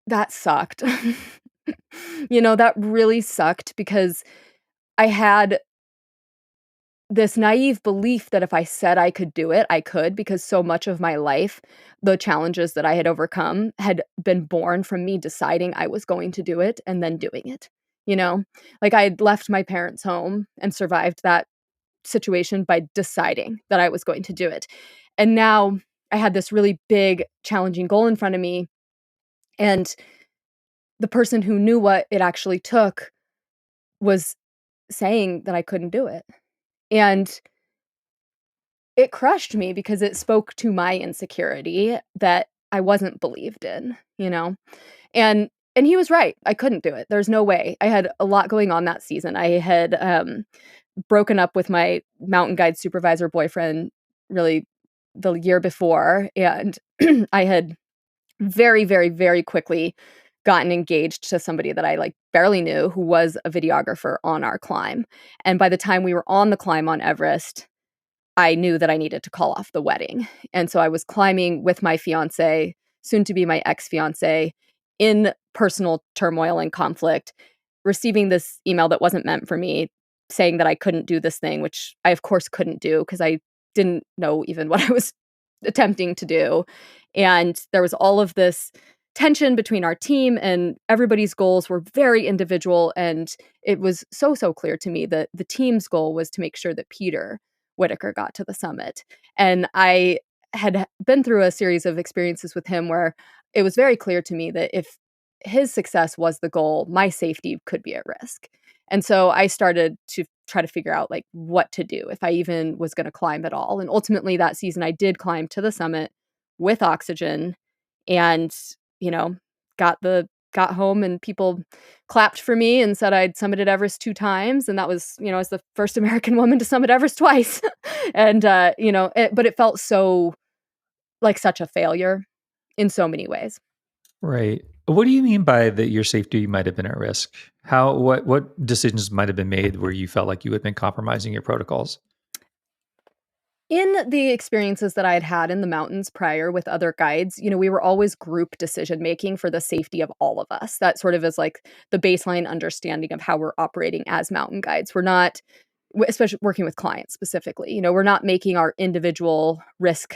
that sucked. That really sucked because I had this naive belief that if I said I could do it, I could, because so much of my life, the challenges that I had overcome had been born from me deciding I was going to do it and then doing it, you know? Like, I'd left my parents' home and survived that situation by deciding that I was going to do it. And now I had this really big, challenging goal in front of me, and the person who knew what it actually took was saying that I couldn't do it. And it crushed me because it spoke to my insecurity that I wasn't believed in, you know? And he was right. I couldn't do it. There's no way. I had a lot going on that season. I had broken up with my mountain guide supervisor boyfriend really the year before, and I had very, very, very quickly gotten engaged to somebody that I, like, barely knew, who was a videographer on our climb. And by the time we were on the climb on Everest, I knew that I needed to call off the wedding. And so I was climbing with my fiancé, soon to be my ex-fiancé, in personal turmoil and conflict, receiving this email that wasn't meant for me, saying that I couldn't do this thing, which I, of course, couldn't do because I didn't know even what I was attempting to do. And there was all of this tension between our team, and everybody's goals were very individual. And it was so, so clear to me that the team's goal was to make sure that Peter Whitaker got to the summit. And I had been through a series of experiences with him where it was very clear to me that if his success was the goal, my safety could be at risk. And so I started to try to figure out, like, what to do if I even was going to climb at all. And ultimately that season I did climb to the summit with oxygen, and, you know, got home and people clapped for me and said I'd summited Everest 2 times, and that was, as the first American woman to summit Everest twice. And, but it felt so like such a failure in so many ways. Right. What do you mean by that your safety might have been at risk? What decisions might have been made where you felt like you had been compromising your protocols? In the experiences that I had had in the mountains prior with other guides, we were always group decision making for the safety of all of us. That sort of is like the baseline understanding of how we're operating as mountain guides. We're not, especially working with clients specifically, we're not making our individual risk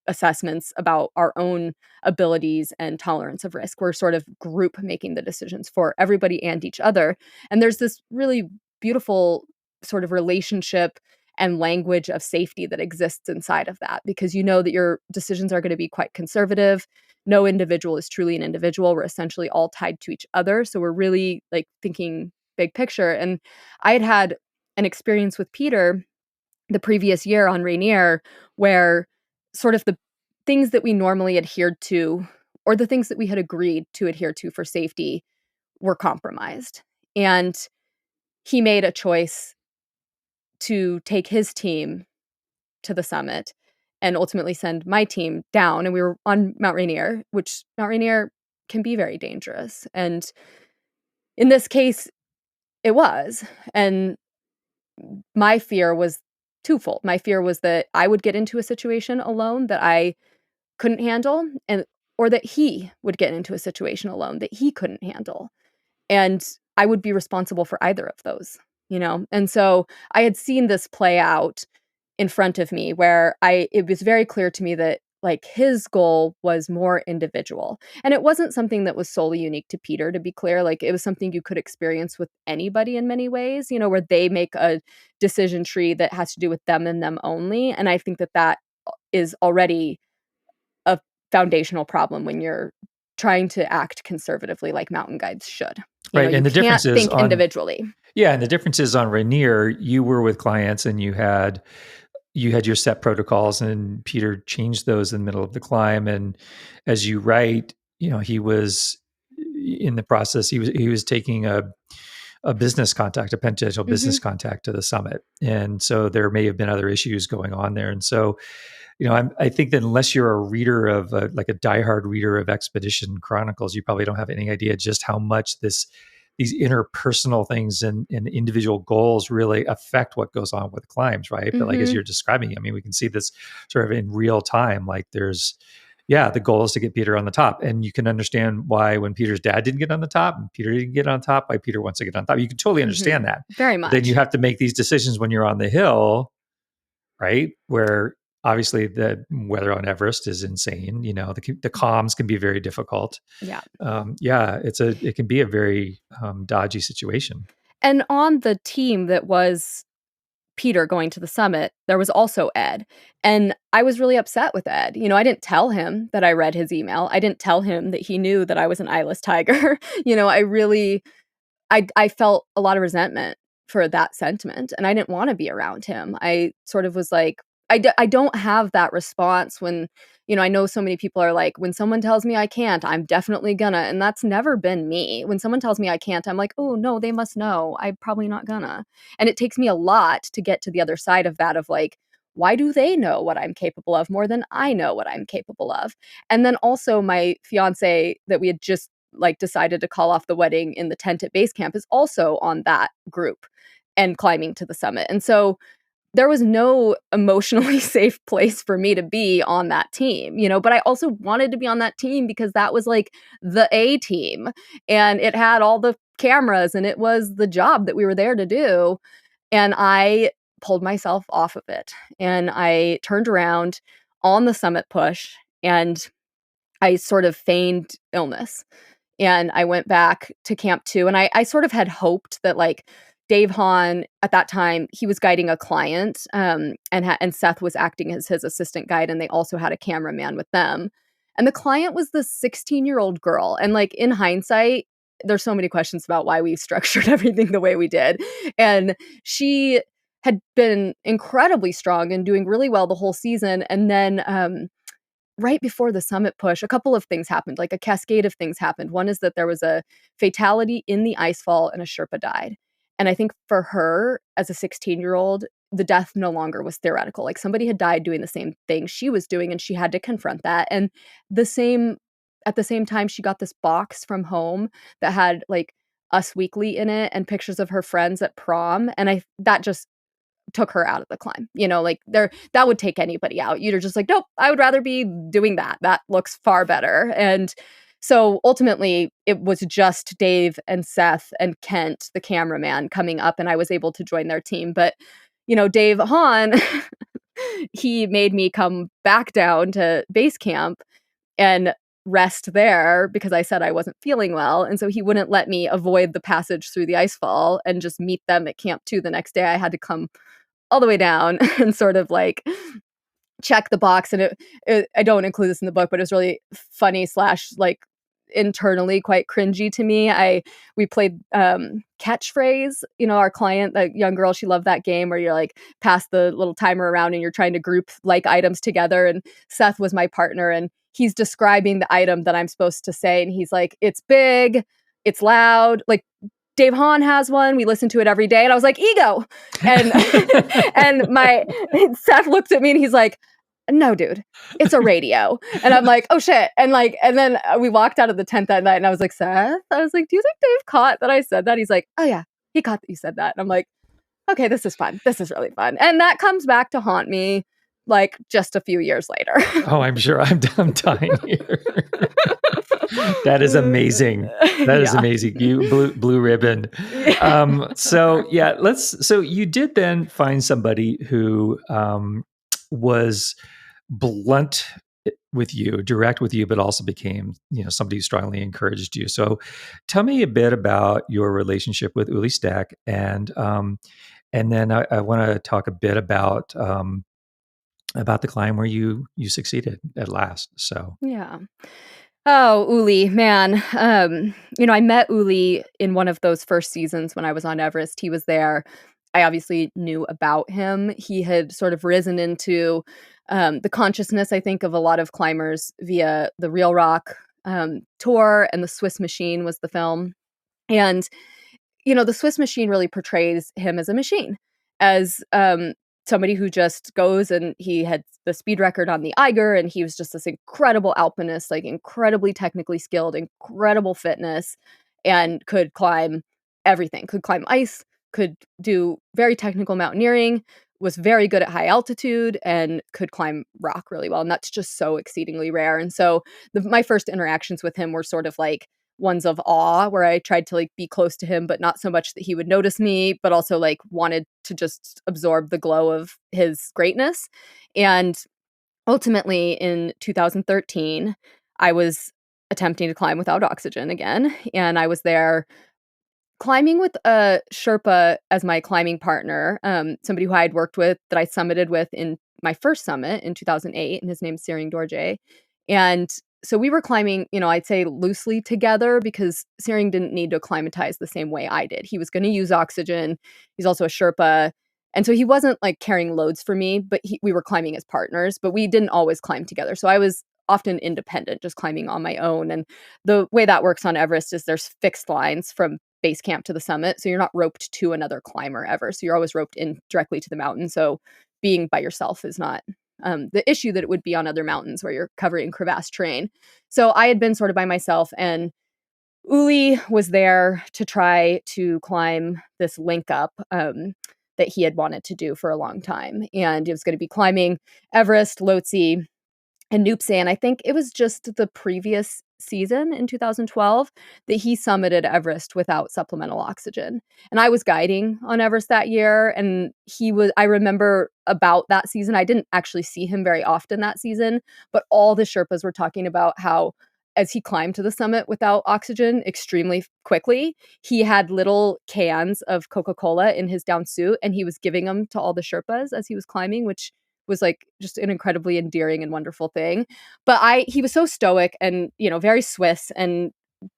assessments about our own abilities and tolerance of risk. We're sort of group making the decisions for everybody and each other. And there's this really beautiful sort of relationship and language of safety that exists inside of that, because you know that your decisions are going to be quite conservative. No individual is truly an individual. We're essentially all tied to each other. So we're really like thinking big picture. And I had had an experience with Peter the previous year on Rainier where sort of the things that we normally adhered to, or the things that we had agreed to adhere to for safety, were compromised. And he made a choice to take his team to the summit and ultimately send my team down. And we were on Mount Rainier, which Mount Rainier can be very dangerous. And in this case, it was. And my fear was twofold. My fear was that I would get into a situation alone that I couldn't handle, and or that he would get into a situation alone that he couldn't handle. And I would be responsible for either of those, you know? And so I had seen this play out in front of me where it was very clear to me that like his goal was more individual. And it wasn't something that was solely unique to Peter, to be clear. Like it was something you could experience with anybody in many ways, you know, where they make a decision tree that has to do with them and them only. And I think that that is already a foundational problem when you're trying to act conservatively like mountain guides should. You know, Right. you And the can't difference is think on, individually. yeah, and the difference is on Rainier, you were with clients and you had your set protocols, and Peter changed those in the middle of the climb. And as you write, he was in the process, he was taking a business contact, a potential business Mhm. contact to the summit. And so there may have been other issues going on there. And so, I think that unless you're a reader of like a diehard reader of Expedition Chronicles, you probably don't have any idea just how much these interpersonal things and individual goals really affect what goes on with climbs, right? But like as Mhm. you're describing, I mean, we can see this sort of in real time. Like the goal is to get Peter on the top. And you can understand why when Peter's dad didn't get on the top and Peter didn't get on top, why Peter wants to get on top. You can totally understand Mhm. that. Very But then you much. have to make these decisions when you're on the hill, right? Where obviously the weather on Everest is insane. The comms can be very difficult. Yeah. Yeah, it can be a very dodgy situation. And on the team that was Peter going to the summit, there was also Ed. And I was really upset with Ed. You know, I didn't tell him that I read his email. I didn't tell him that he knew that I was an eyeless tiger. You know, I felt a lot of resentment for that sentiment, and I didn't wanna be around him. I sort of was like, I don't have that response when, you know, I know so many people are like, "When someone tells me I can't, I'm definitely gonna," and that's never been me. When someone tells me I can't, I'm like, "Oh, no, they must know. I'm probably not gonna." And it takes me a lot to get to the other side of that of like, why do they know what I'm capable of more than I know what I'm capable of? And then also my fiancé that we had just like decided to call off the wedding in the tent at base camp is also on that group and climbing to the summit. And so there was no emotionally safe place for me to be on that team, you know, but I also wanted to be on that team because that was like the A team and it had all the cameras and it was the job that we were there to do. And I pulled myself off of it and I turned around on the summit push and I sort of feigned illness and I went back to camp 2, and I sort of had hoped that, like, Dave Hahn, at that time, he was guiding a client, and Seth was acting as his assistant guide, and they also had a cameraman with them, and the client was this 16-year-old girl, and, like, in hindsight, there's so many questions about why we structured everything the way we did, and she had been incredibly strong and doing really well the whole season, and then, right before the summit push, a couple of things happened, like a cascade of things happened. One is that there was a fatality in the icefall and a Sherpa died. And I think for her, as a 16-year-old, the death no longer was theoretical. Like somebody had died doing the same thing she was doing, and she had to confront that. And the same at the same time, she got this box from home that had like Us Weekly in it and pictures of her friends at prom. And that just took her out of the climb. You know, like that would take anybody out. You're just like, nope, I would rather be doing that. That looks far better. And so ultimately it was just Dave and Seth and Kent, the cameraman, coming up, and I was able to join their team. But, you know, Dave Hahn, he made me come back down to base camp and rest there because I said I wasn't feeling well. And so he wouldn't let me avoid the passage through the icefall and just meet them at camp 2 the next day. I had to come all the way down and sort of like check the box. And I don't include this in the book, but it's really funny slash like internally quite cringy to me. We played catchphrase. Our client, that young girl, she loved that game where you're like pass the little timer around and you're trying to group like items together. And Seth was my partner, and he's describing the item that I'm supposed to say, and he's like, "It's big, it's loud." Like Dave Hahn has one. We listen to it every day. And I was like, ego. And and Seth looks at me and he's like, "No, dude, it's a radio." And I'm like, "Oh shit." And then we walked out of the tent that night and I was like, "Seth," I was like, "Do you think Dave caught that I said that?" He's like, "Oh yeah, he caught that you said that." And I'm like, "Okay, this is fun. This is really fun." And that comes back to haunt me like just a few years later. Oh, I'm sure I'm dying here. That is amazing. That is amazing. You blue ribbon. So you did then find somebody who was blunt with you, direct with you, but also became, somebody who strongly encouraged you. So tell me a bit about your relationship with Uli Stack, and then I want to talk a bit about the climb where you succeeded at last. So Yeah. Oh, Uli, man. I met Uli in one of those first seasons when I was on Everest. He was there. I obviously knew about him. He had sort of risen into the consciousness, I think, of a lot of climbers via the Real Rock tour, and The Swiss Machine was the film. And the Swiss Machine really portrays him as a machine, as somebody who just goes, and he had the speed record on the Eiger, and he was just this incredible alpinist, like incredibly technically skilled, incredible fitness, and could climb everything, could climb ice, could do very technical mountaineering, was very good at high altitude, and could climb rock really well. And that's just so exceedingly rare. And so my first interactions with him were sort of like ones of awe, where I tried to like be close to him, but not so much that he would notice me, but also like wanted to just absorb the glow of his greatness. And ultimately in 2013, I was attempting to climb without oxygen again. And I was there climbing with a Sherpa as my climbing partner, somebody who I had worked with, that I summited with in my first summit in 2008, and his name's Searing Dorje. And so we were climbing, I'd say loosely together, because Searing didn't need to acclimatize the same way I did. He was going to use oxygen. He's also a Sherpa. And so he wasn't like carrying loads for me, but we were climbing as partners, but we didn't always climb together. So I was often independent, just climbing on my own. And the way that works on Everest is there's fixed lines from base camp to the summit. So you're not roped to another climber ever. So you're always roped in directly to the mountain. So being by yourself is not the issue that it would be on other mountains where you're covering crevasse terrain. So I had been sort of by myself, and Uli was there to try to climb this link up that he had wanted to do for a long time. And it was going to be climbing Everest, Lhotse, and Nuptse. And I think it was just the previous season in 2012 that he summited Everest without supplemental oxygen. And I was guiding on Everest that year, and I remember about that season. I didn't actually see him very often that season, but all the Sherpas were talking about how as he climbed to the summit without oxygen extremely quickly, he had little cans of Coca-Cola in his down suit, and he was giving them to all the Sherpas as he was climbing, which was like just an incredibly endearing and wonderful thing. But he was so stoic and, very Swiss and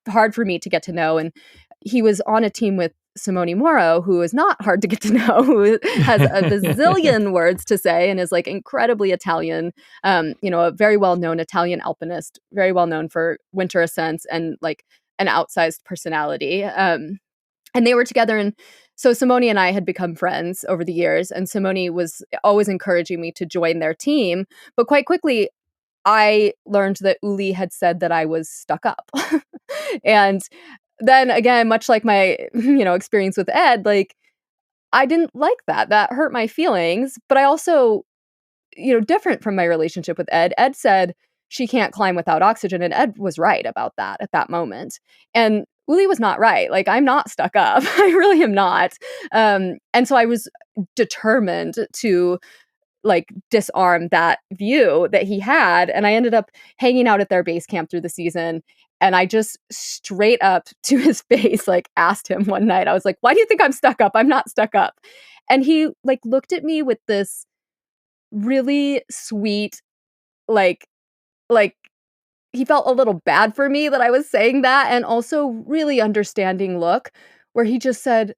hard for me to get to know. And he was on a team with Simone Moro, who is not hard to get to know, who has a bazillion words to say and is like incredibly Italian, a very well-known Italian alpinist, very well known for winter ascents and like an outsized personality. And they were together, and so Simone and I had become friends over the years, and Simone was always encouraging me to join their team. But quite quickly, I learned that Uli had said that I was stuck up. And then again, much like my, experience with Ed, like I didn't like that. That hurt my feelings. But I also, different from my relationship with Ed, Ed said she can't climb without oxygen. And Ed was right about that at that moment. And Uli was not right. Like, I'm not stuck up. I really am not. And so I was determined to like disarm that view that he had. And I ended up hanging out at their base camp through the season. And I just straight up to his face, like asked him one night, I was like, "Why do you think I'm stuck up? I'm not stuck up." And he, like, looked at me with this really sweet, like like, he felt a little bad for me that I was saying that, and also really understanding look, where he just said,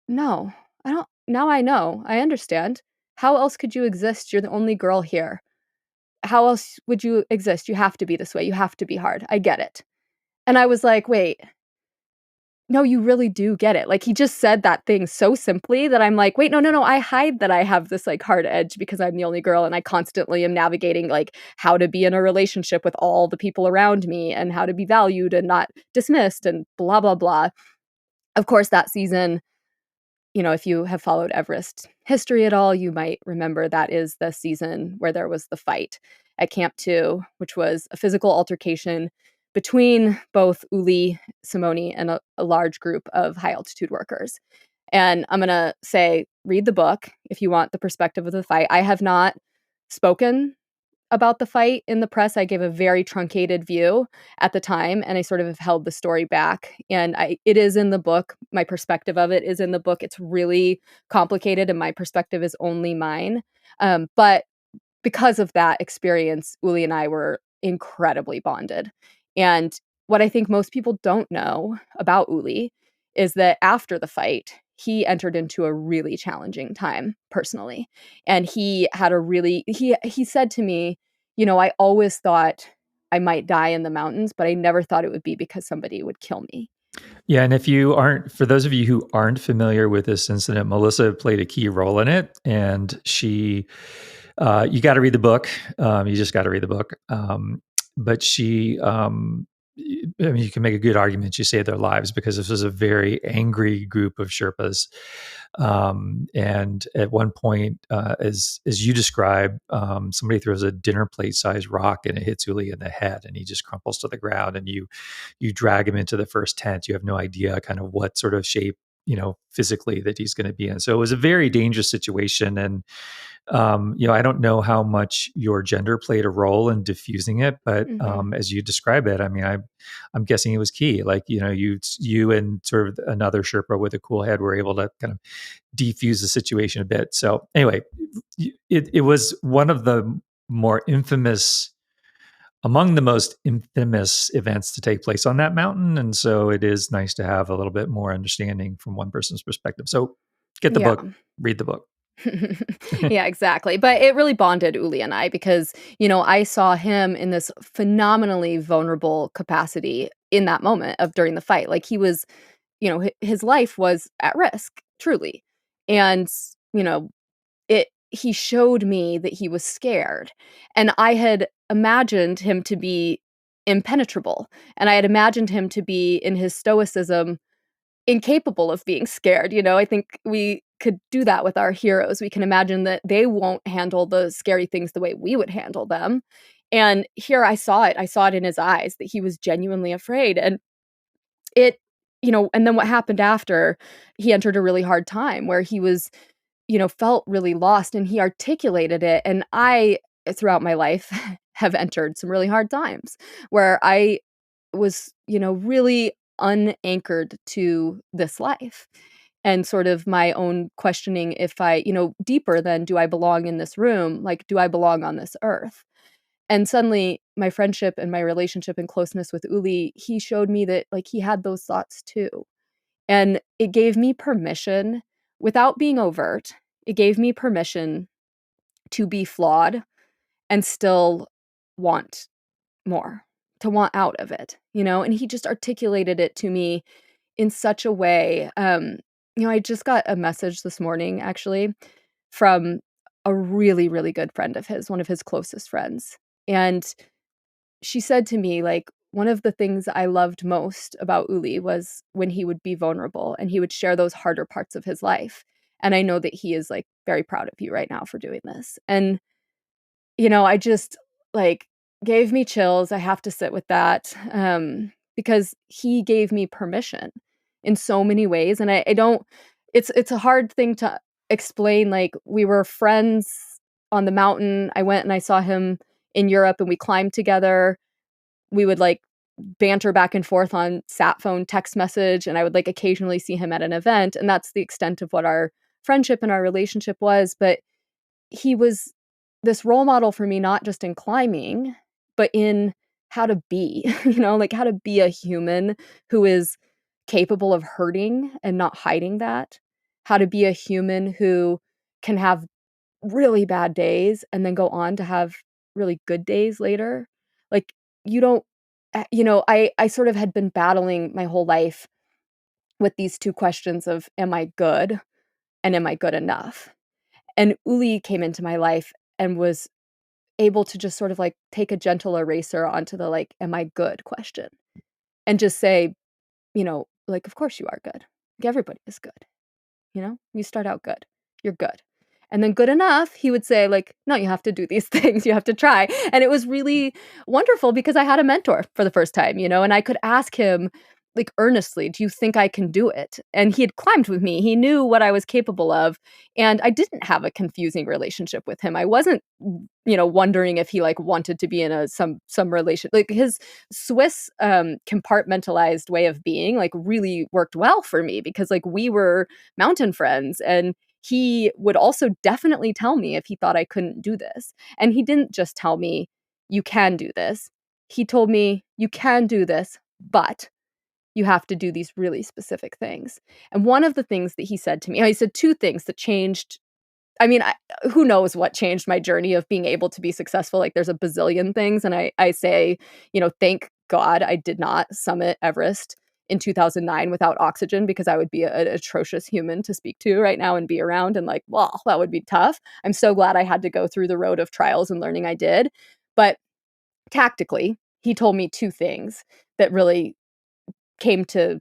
"No, I don't now I know, I understand. How else could you exist? You're the only girl here. How else would you exist? You have to be this way, you have to be hard. I get it." And I was like, "Wait, no, you really do get it." Like, he just said that thing so simply that I'm like, "Wait, no, no, no, I hide that I have this, like, hard edge because I'm the only girl, and I constantly am navigating, like, how to be in a relationship with all the people around me and how to be valued and not dismissed and blah, blah, blah." Of course, that season, if you have followed Everest history at all, you might remember that is the season where there was the fight at Camp 2, which was a physical altercation between both Uli, Simone, and a large group of high altitude workers. And I'm going to say, read the book if you want the perspective of the fight. I have not spoken about the fight in the press. I gave a very truncated view at the time, and I sort of have held the story back. And it is in the book. My perspective of it is in the book. It's really complicated, and my perspective is only mine. But because of that experience, Uli and I were incredibly bonded. And what I think most people don't know about Uli is that after the fight, he entered into a really challenging time personally. And he had a really he said to me, "I always thought I might die in the mountains, but I never thought it would be because somebody would kill me." Yeah, and if you aren't, for those of you who aren't familiar with this incident, Melissa played a key role in it, and you got to read the book. You just got to read the book. But I mean, you can make a good argument she saved their lives because this was a very angry group of Sherpas. And at one point, as you describe, somebody throws a dinner plate sized rock and it hits Uli in the head, and he just crumples to the ground. And you drag him into the first tent. You have no idea kind of what sort of shape, physically that he's going to be in. So it was a very dangerous situation. And I don't know how much your gender played a role in diffusing it, but Mhm. as you describe it, I mean, I'm guessing it was key. Like, you and sort of another Sherpa with a cool head were able to kind of defuse the situation a bit. So anyway, it was one of the more infamous, among the most infamous events to take place on that mountain. And so it is nice to have a little bit more understanding from one person's perspective. So get the Yeah. book, read the book. Yeah, exactly. But it really bonded Uli and I because, I saw him in this phenomenally vulnerable capacity in that moment of during the fight. Like, he was, his life was at risk, truly. And, you know, he showed me that he was scared. And I had imagined him to be impenetrable. And I had imagined him to be in his stoicism incapable of being scared. I think we could do that with our heroes. We can imagine that they won't handle the scary things the way we would handle them. And here I saw it. I saw it in his eyes that he was genuinely afraid. And it, and then what happened after, he entered a really hard time where he was, felt really lost, and he articulated it. And I, throughout my life, have entered some really hard times where I was, really unanchored to this life, and sort of my own questioning if I, deeper than do I belong in this room? Like, do I belong on this earth? And suddenly my friendship and my relationship and closeness with Uli, he showed me that, like, he had those thoughts too. And it gave me permission, without being overt, it gave me permission to be flawed and still want more, to want out of it, And he just articulated it to me in such a way. I just got a message this morning, actually, from a really, really good friend of his, one of his closest friends. And she said to me, like, one of the things I loved most about Uli was when he would be vulnerable and he would share those harder parts of his life. And I know that he is, like, very proud of you right now for doing this. And I just, like, gave me chills. I have to sit with that, because he gave me permission in so many ways, and I don't it's a hard thing to explain. Like, we were friends on the mountain. I went and I saw him in Europe, and we climbed together. We would, like, banter back and forth on sat phone text message, and I would, like, occasionally see him at an event, and that's the extent of what our friendship and our relationship was, but he was this role model for me, not just in climbing, but in how to be, like how to be a human who is capable of hurting and not hiding that, how to be a human who can have really bad days and then go on to have really good days later. Like, you don't, I sort of had been battling my whole life with these two questions of, am I good and am I good enough? And Uli came into my life and was able to just sort of like take a gentle eraser onto the like, am I good question and just say, like, of course you are good. Like, everybody is good. You start out good. You're good. And then good enough, he would say, like, no, you have to do these things. You have to try. And it was really wonderful because I had a mentor for the first time, and I could ask him, like, earnestly, do you think I can do it? And he had climbed with me. He knew what I was capable of. And I didn't have a confusing relationship with him. I wasn't, wondering if he like wanted to be in some relation. Like, his Swiss compartmentalized way of being like really worked well for me because like we were mountain friends, and he would also definitely tell me if he thought I couldn't do this. And he didn't just tell me, you can do this. He told me, you can do this, but you have to do these really specific things. And one of the things that he said to me, he said two things that changed. I mean, who knows what changed my journey of being able to be successful. Like, there's a bazillion things. And I say, thank God I did not summit Everest in 2009 without oxygen, because I would be an atrocious human to speak to right now and be around. And like, well, that would be tough. I'm so glad I had to go through the road of trials and learning I did. But tactically, he told me two things that really came to,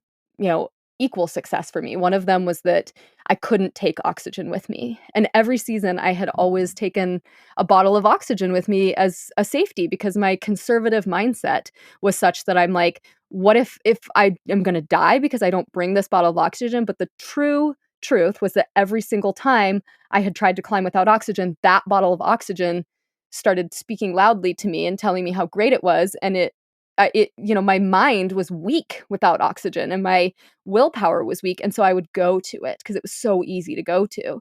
equal success for me. One of them was that I couldn't take oxygen with me. And every season I had always taken a bottle of oxygen with me as a safety, because my conservative mindset was such that I'm like, what if I am going to die because I don't bring this bottle of oxygen? But the true truth was that every single time I had tried to climb without oxygen, that bottle of oxygen started speaking loudly to me and telling me how great it was. And my mind was weak without oxygen, and my willpower was weak. And so I would go to it because it was so easy to go to.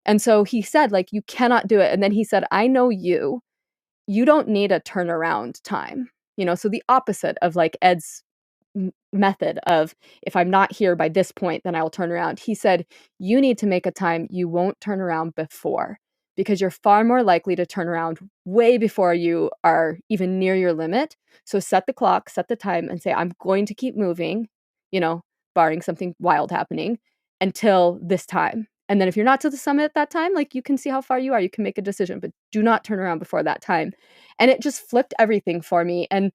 And so he said, like, you cannot do it. And then he said, I know you don't need a turnaround time. So the opposite of like Ed's method of, if I'm not here by this point, then I will turn around. He said, you need to make a time you won't turn around before, because you're far more likely to turn around way before you are even near your limit. So set the clock, set the time, and say, I'm going to keep moving, barring something wild happening, until this time. And then if you're not to the summit at that time, like, you can see how far you are. You can make a decision, but do not turn around before that time. And it just flipped everything for me. And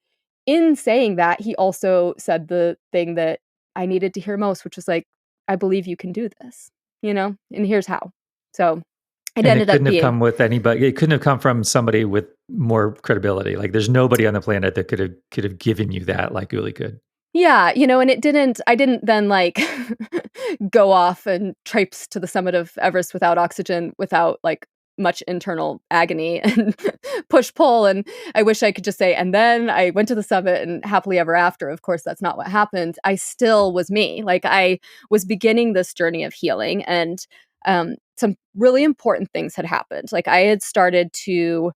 in saying that, he also said the thing that I needed to hear most, which was like, I believe you can do this, and here's how. So it And it ended up couldn't have being, come with anybody. It couldn't have come from somebody with more credibility. Like, there's nobody on the planet that could have given you that like Uli could. yeah, and I didn't then like go off and traipse to the summit of Everest without oxygen, without like much internal agony and push pull. And I wish I could just say, and then I went to the summit and happily ever after. Of course, that's not what happened. I still was me. Like, I was beginning this journey of healing, and some really important things had happened. Like, I had started to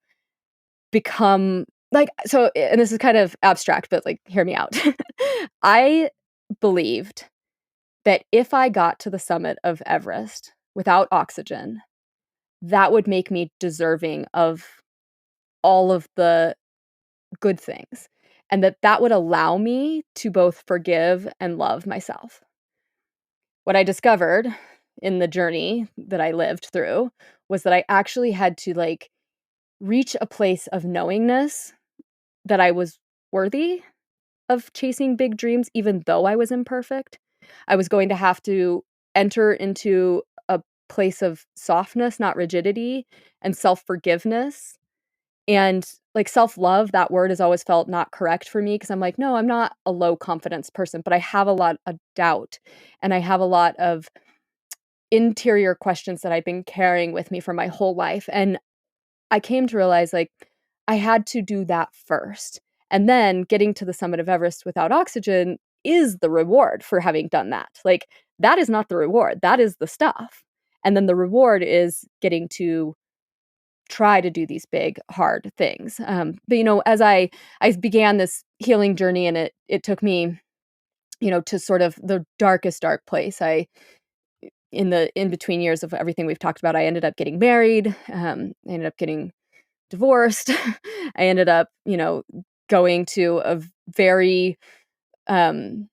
become like, so, and this is kind of abstract, but like, hear me out. I believed that if I got to the summit of Everest without oxygen, that would make me deserving of all of the good things, and that would allow me to both forgive and love myself. What I discovered in the journey that I lived through was that I actually had to like reach a place of knowingness that I was worthy of chasing big dreams, even though I was imperfect. I was going to have to enter into a place of softness, not rigidity, and self-forgiveness. And like, self-love, that word has always felt not correct for me, because I'm like, no, I'm not a low confidence person, but I have a lot of doubt, and I have a lot of interior questions that I've been carrying with me for my whole life. And I came to realize, like, I had to do that first. And then getting to the summit of Everest without oxygen is the reward for having done that. Like, that is not the reward. That is the stuff. And then the reward is getting to try to do these big, hard things. But, as I began this healing journey, and it took me, to sort of the darkest dark place. In the in between years of everything we've talked about, I ended up getting married. I ended up getting divorced. I ended up, going to a very um,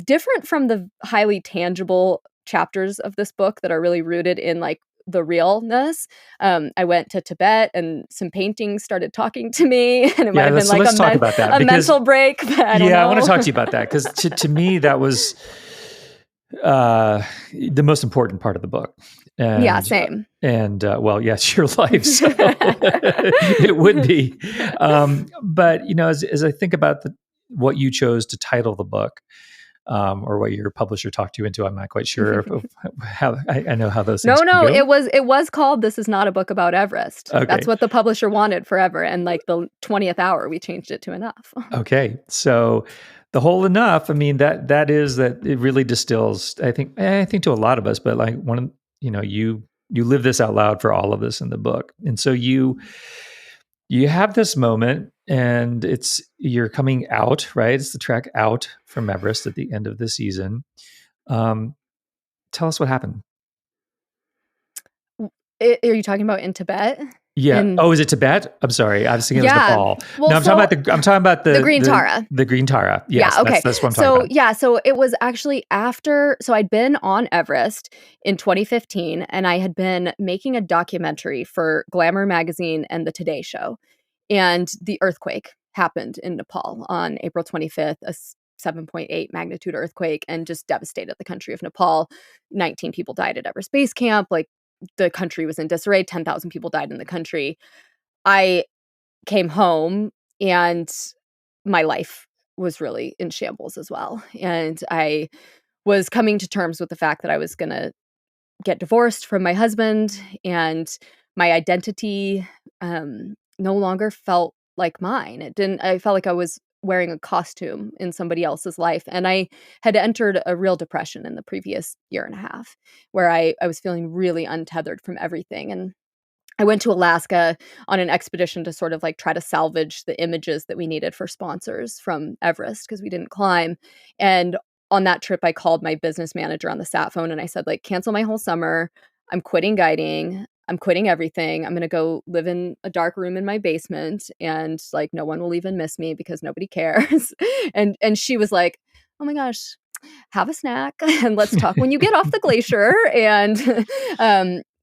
different from the highly tangible chapters of this book that are really rooted in like the realness. I went to Tibet, and some paintings started talking to me, and it might Yeah, have been so like let's talk about that a because mental break, but I don't yeah, I want to know. talk to you about that because to me that was uh, the most important part of the book, Yeah, and same. well, yes, your life, so it would be. But as I think about what you chose to title the book, or what your publisher talked you into, I'm not quite sure of how I know how those things No, can no, go. it was called "This Is Not a Book About Everest." That's Okay, what the publisher wanted forever, and, like, the 20th hour, we changed it to "Enough." okay, so the whole enough. I mean that is that it really distills. I think to a lot of us, but like one of you live this out loud for all of us in the book, and so you have this moment, and you're coming out, right? It's the trek out from Everest at the end of the season. Um, Tell us what happened. Are you talking about in Tibet? Yeah. In Oh, is it Tibet? I'm sorry. I was thinking it was Yeah. Nepal. Well, No, so I'm talking about the the Green the Tara. the Green Tara. Yes, Yeah, okay. that's what I'm talking So, about. yeah, so it was actually after, so I'd been on Everest in 2015, and I had been making a documentary for Glamour magazine and the Today Show. And the earthquake happened in Nepal on April 25th, 7.8 magnitude earthquake, and just devastated the country of Nepal. 19 people died at Everest Base Camp. Like, the country was in disarray. 10,000 people died in the country. I came home, and my life was really in shambles as well. And I was coming to terms with the fact that I was going to get divorced from my husband, and my identity no longer felt like mine. I felt like I was wearing a costume in somebody else's life. And I had entered a real depression in the previous year and a half, where I was feeling really untethered from everything. And I went to Alaska on an expedition to sort of like try to salvage the images that we needed for sponsors from Everest because we didn't climb. And on that trip, I called my business manager on the sat phone, and I said, like, cancel my whole summer. I'm quitting guiding. I'm quitting everything. I'm going to go live in a dark room in my basement, and like no one will even miss me because nobody cares. And she was like, "Oh my gosh, have a snack and let's talk when you get off the glacier." And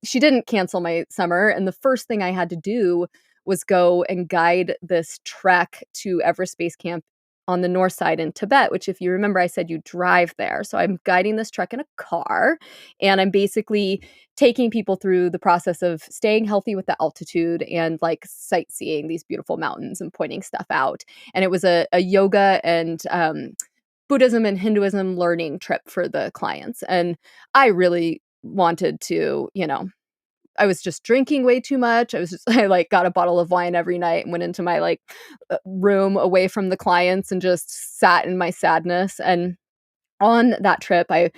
she didn't cancel my summer. And the first thing I had to do was go and guide this trek to Everest Base Camp on the north side in Tibet, which, if you remember, I said you drive there. So I'm guiding this trek in a car, and I'm basically taking people through the process of staying healthy with the altitude and like sightseeing these beautiful mountains and pointing stuff out. And it was a yoga and Buddhism and Hinduism learning trip for the clients. And I really wanted to, I was just drinking way too much. I like got a bottle of wine every night and went into my like room away from the clients and just sat in my sadness. And on that trip, I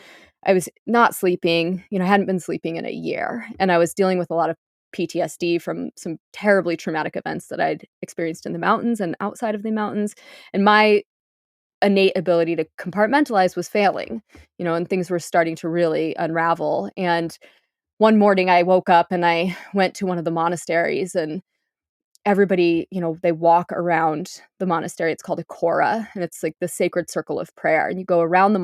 was not sleeping. I hadn't been sleeping in a year, and I was dealing with a lot of PTSD from some terribly traumatic events that I'd experienced in the mountains and outside of the mountains. And my innate ability to compartmentalize was failing, and things were starting to really unravel. And one morning I woke up and I went to one of the monasteries, and everybody, they walk around the monastery. It's called a Kora, and it's like the sacred circle of prayer. And you go around the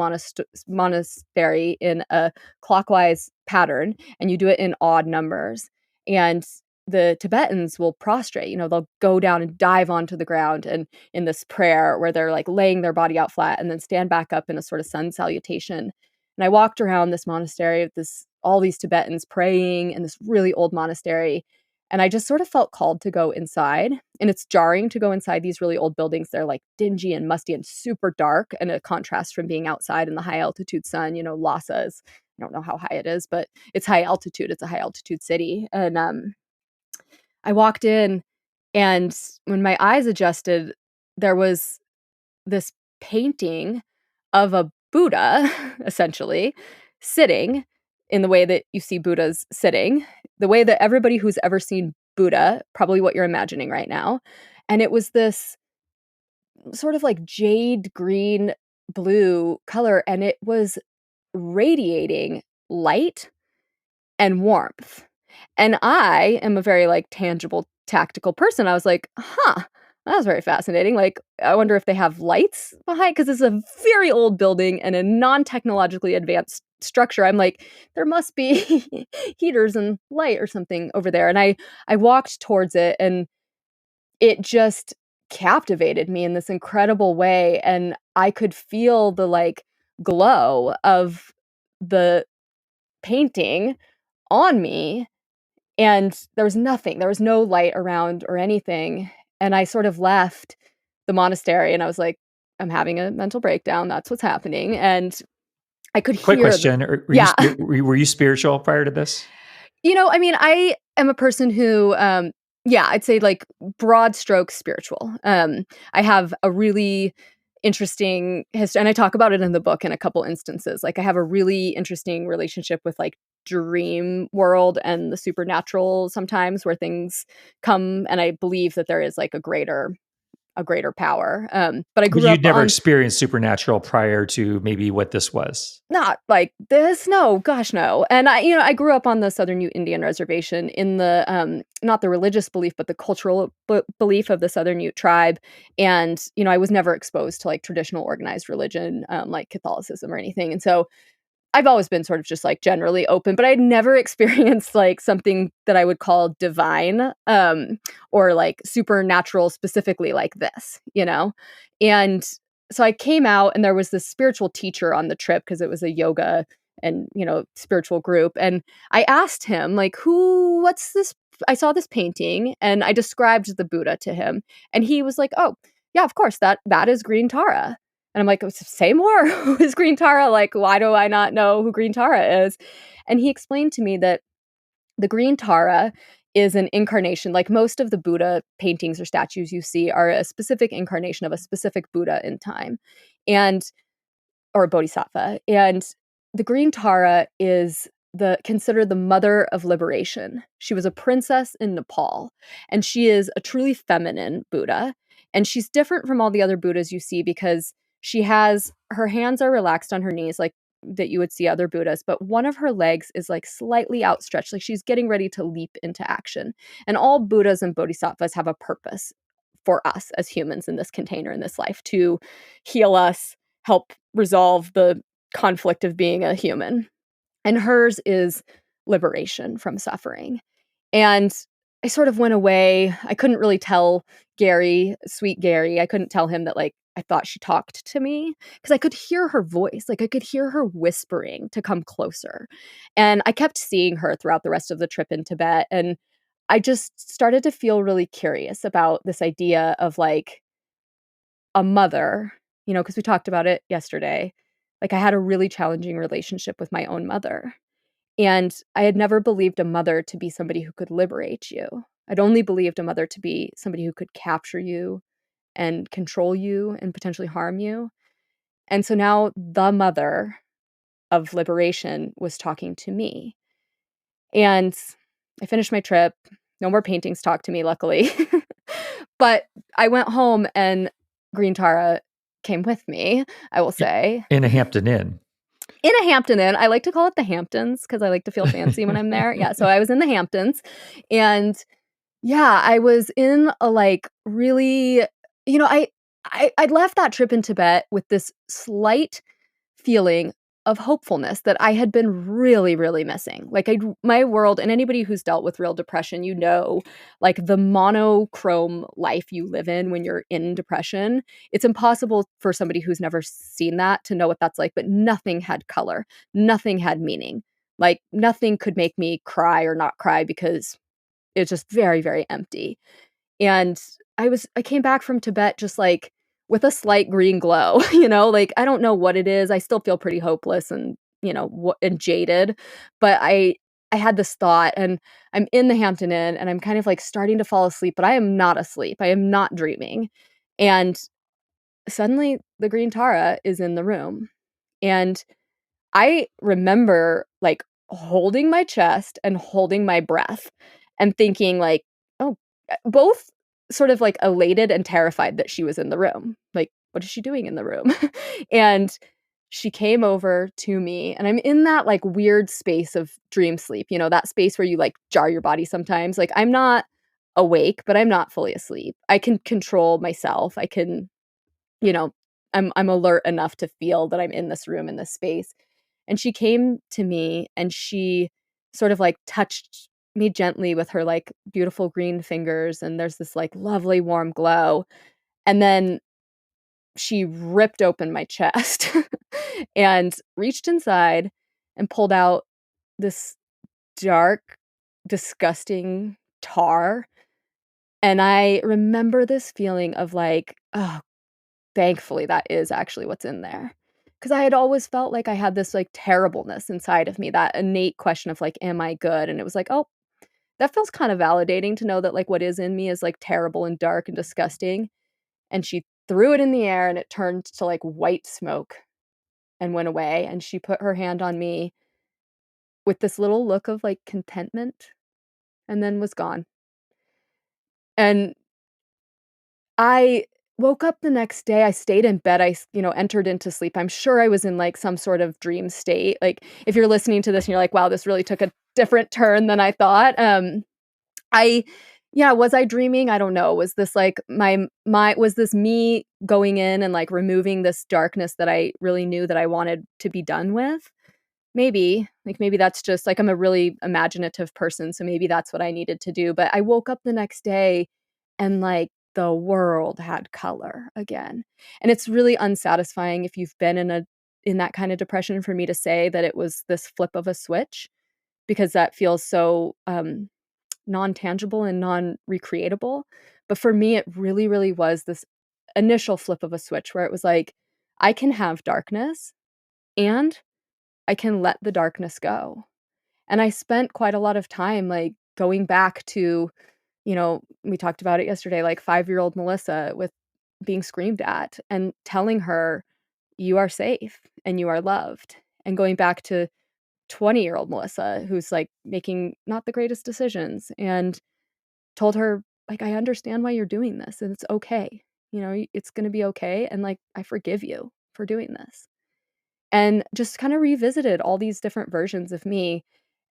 monastery in a clockwise pattern, and you do it in odd numbers. And the Tibetans will prostrate, they'll go down and dive onto the ground and in this prayer where they're like laying their body out flat and then stand back up in a sort of sun salutation. And I walked around this monastery with all these Tibetans praying in this really old monastery, and I just sort of felt called to go inside. And it's jarring to go inside these really old buildings. They're like dingy and musty and super dark, and a contrast from being outside in the high altitude sun. Lhasa is, I don't know how high it is, but it's high altitude. It's a high altitude city. And I walked in, and when my eyes adjusted, there was this painting of a Buddha, essentially, sitting in the way that you see Buddhas sitting, the way that everybody who's ever seen Buddha, probably what you're imagining right now. And it was this sort of like jade green blue color, and it was radiating light and warmth. And I am a very, like, tangible, tactical person. I was like, "Huh, that was very fascinating." Like, I wonder if they have lights behind, because it's a very old building and a non-technologically advanced structure. I'm like, "There must be heaters and light or something over there." And I walked towards it, and it just captivated me in this incredible way, and I could feel the, like, glow of the painting on me, and there was nothing, there was no light around or anything, and I sort of left the monastery, and I was like, "I'm having a mental breakdown, that's what's happening," and I could Quick hear the question: Yeah. were you spiritual prior to this? I mean, I am a person who, yeah, I'd say, like, broad strokes spiritual. I have a really interesting history, and I talk about it in the book in a couple instances. Like, I have a really interesting relationship with, like, dream world and the supernatural sometimes, where things come, and I believe that there is, like, a greater power. But I But grew you'd up never on experienced supernatural prior to maybe what this was? not like this, no, gosh, no. And I grew up on the Southern Ute Indian Reservation in the, not the religious belief, but the cultural belief of the Southern Ute tribe. And, I was never exposed to, like, traditional organized religion, like Catholicism or anything. And so I've always been sort of just, like, generally open, but I'd never experienced, like, something that I would call divine, or, like, supernatural specifically like this. And so I came out, and there was this spiritual teacher on the trip, because it was a yoga and, spiritual group, and I asked him, like, "What's this?" I saw this painting, and I described the Buddha to him, and he was like, "Oh, yeah, of course, that is Green Tara." And I'm like, "Say more. Who is Green Tara? Like, why do I not know who Green Tara is?" And he explained to me that the Green Tara is an incarnation. Like, most of the Buddha paintings or statues you see are a specific incarnation of a specific Buddha in time, and or a bodhisattva. And the Green Tara is considered the mother of liberation. She was a princess in Nepal, and she is a truly feminine Buddha. And she's different from all the other Buddhas you see, because she has her hands are relaxed on her knees, like that you would see other Buddhas, but one of her legs is, like, slightly outstretched, like she's getting ready to leap into action. And all Buddhas and bodhisattvas have a purpose for us as humans in this container, in this life, to heal us, help resolve the conflict of being a human. And hers is liberation from suffering. And I sort of went away. I couldn't really tell Gary, sweet Gary, I couldn't tell him that, like, I thought she talked to me, because I could hear her voice. Like, I could hear her whispering to come closer. And I kept seeing her throughout the rest of the trip in Tibet. And I just started to feel really curious about this idea of, like, a mother, because we talked about it yesterday. Like, I had a really challenging relationship with my own mother, and I had never believed a mother to be somebody who could liberate you. I'd only believed a mother to be somebody who could capture you and control you and potentially harm you. And so now the mother of liberation was talking to me. And I finished my trip. No more paintings talked to me, luckily. But I went home, and Green Tara came with me, I will say. In a Hampton Inn. In a Hampton Inn. I like to call it the Hamptons, because I like to feel fancy when I'm there. Yeah, so I was in the Hamptons, and yeah, I was in a, like, really I'd left that trip in Tibet with this slight feeling of hopefulness that I had been really, really missing. Like, my world, and anybody who's dealt with real depression, like, the monochrome life you live in when you're in depression, it's impossible for somebody who's never seen that to know what that's like, but nothing had color. Nothing had meaning. Like, nothing could make me cry or not cry, because it's just very, very empty. And I came back from Tibet just, like, with a slight green glow, like, I don't know what it is. I still feel pretty hopeless and, and jaded, but I had this thought, and I'm in the Hampton Inn, and I'm kind of, like, starting to fall asleep, but I am not asleep. I am not dreaming. And suddenly the Green Tara is in the room. And I remember, like, holding my chest and holding my breath and thinking like, "Oh," both sort of, like, elated and terrified that she was in the room. Like, "What is she doing in the room?" And she came over to me, and I'm in that, like, weird space of dream sleep, that space where you, like, jar your body sometimes. Like, I'm not awake, but I'm not fully asleep. I can control myself. I can, you know, I'm alert enough to feel that I'm in this room, in this space. And she came to me and she sort of, like, touched me gently with her, like, beautiful green fingers, and there's this, like, lovely warm glow. And then she ripped open my chest and reached inside and pulled out this dark, disgusting tar. And I remember this feeling of like, "Oh, thankfully, that is actually what's in there." Because I had always felt like I had this, like, terribleness inside of me, that innate question of, like, "Am I good?" And it was like, "Oh, that feels kinda validating to know that, like, what is in me is, like, terrible and dark and disgusting." And she threw it in the air, and it turned to, like, white smoke and went away, and she put her hand on me with this little look of, like, contentment and then was gone. And I woke up the next day, I stayed in bed, entered into sleep. I'm sure I was in, like, some sort of dream state. Like, if you're listening to this and you're like, "Wow, this really took a different turn than I thought." I Yeah, was I dreaming? I don't know. Was this, like, my was this me going in and, like, removing this darkness that I really knew that I wanted to be done with? Maybe. Like, maybe that's just like, I'm a really imaginative person, so maybe that's what I needed to do, but I woke up the next day and, like, the world had color again, and it's really unsatisfying if you've been in that kind of depression for me to say that it was this flip of a switch, because that feels so, non-tangible and non-recreatable, but for me, it really, really was this initial flip of a switch where it was like, I can have darkness, and I can let the darkness go. And I spent quite a lot of time, like, going back to, we talked about it yesterday, like, five-year-old Melissa with being screamed at and telling her, "You are safe and you are loved." And going back to 20-year-old Melissa, who's, like, making not the greatest decisions, and told her, like, "I understand why you're doing this, and it's okay. It's gonna be okay, and, like, I forgive you for doing this." And just kinda revisited all these different versions of me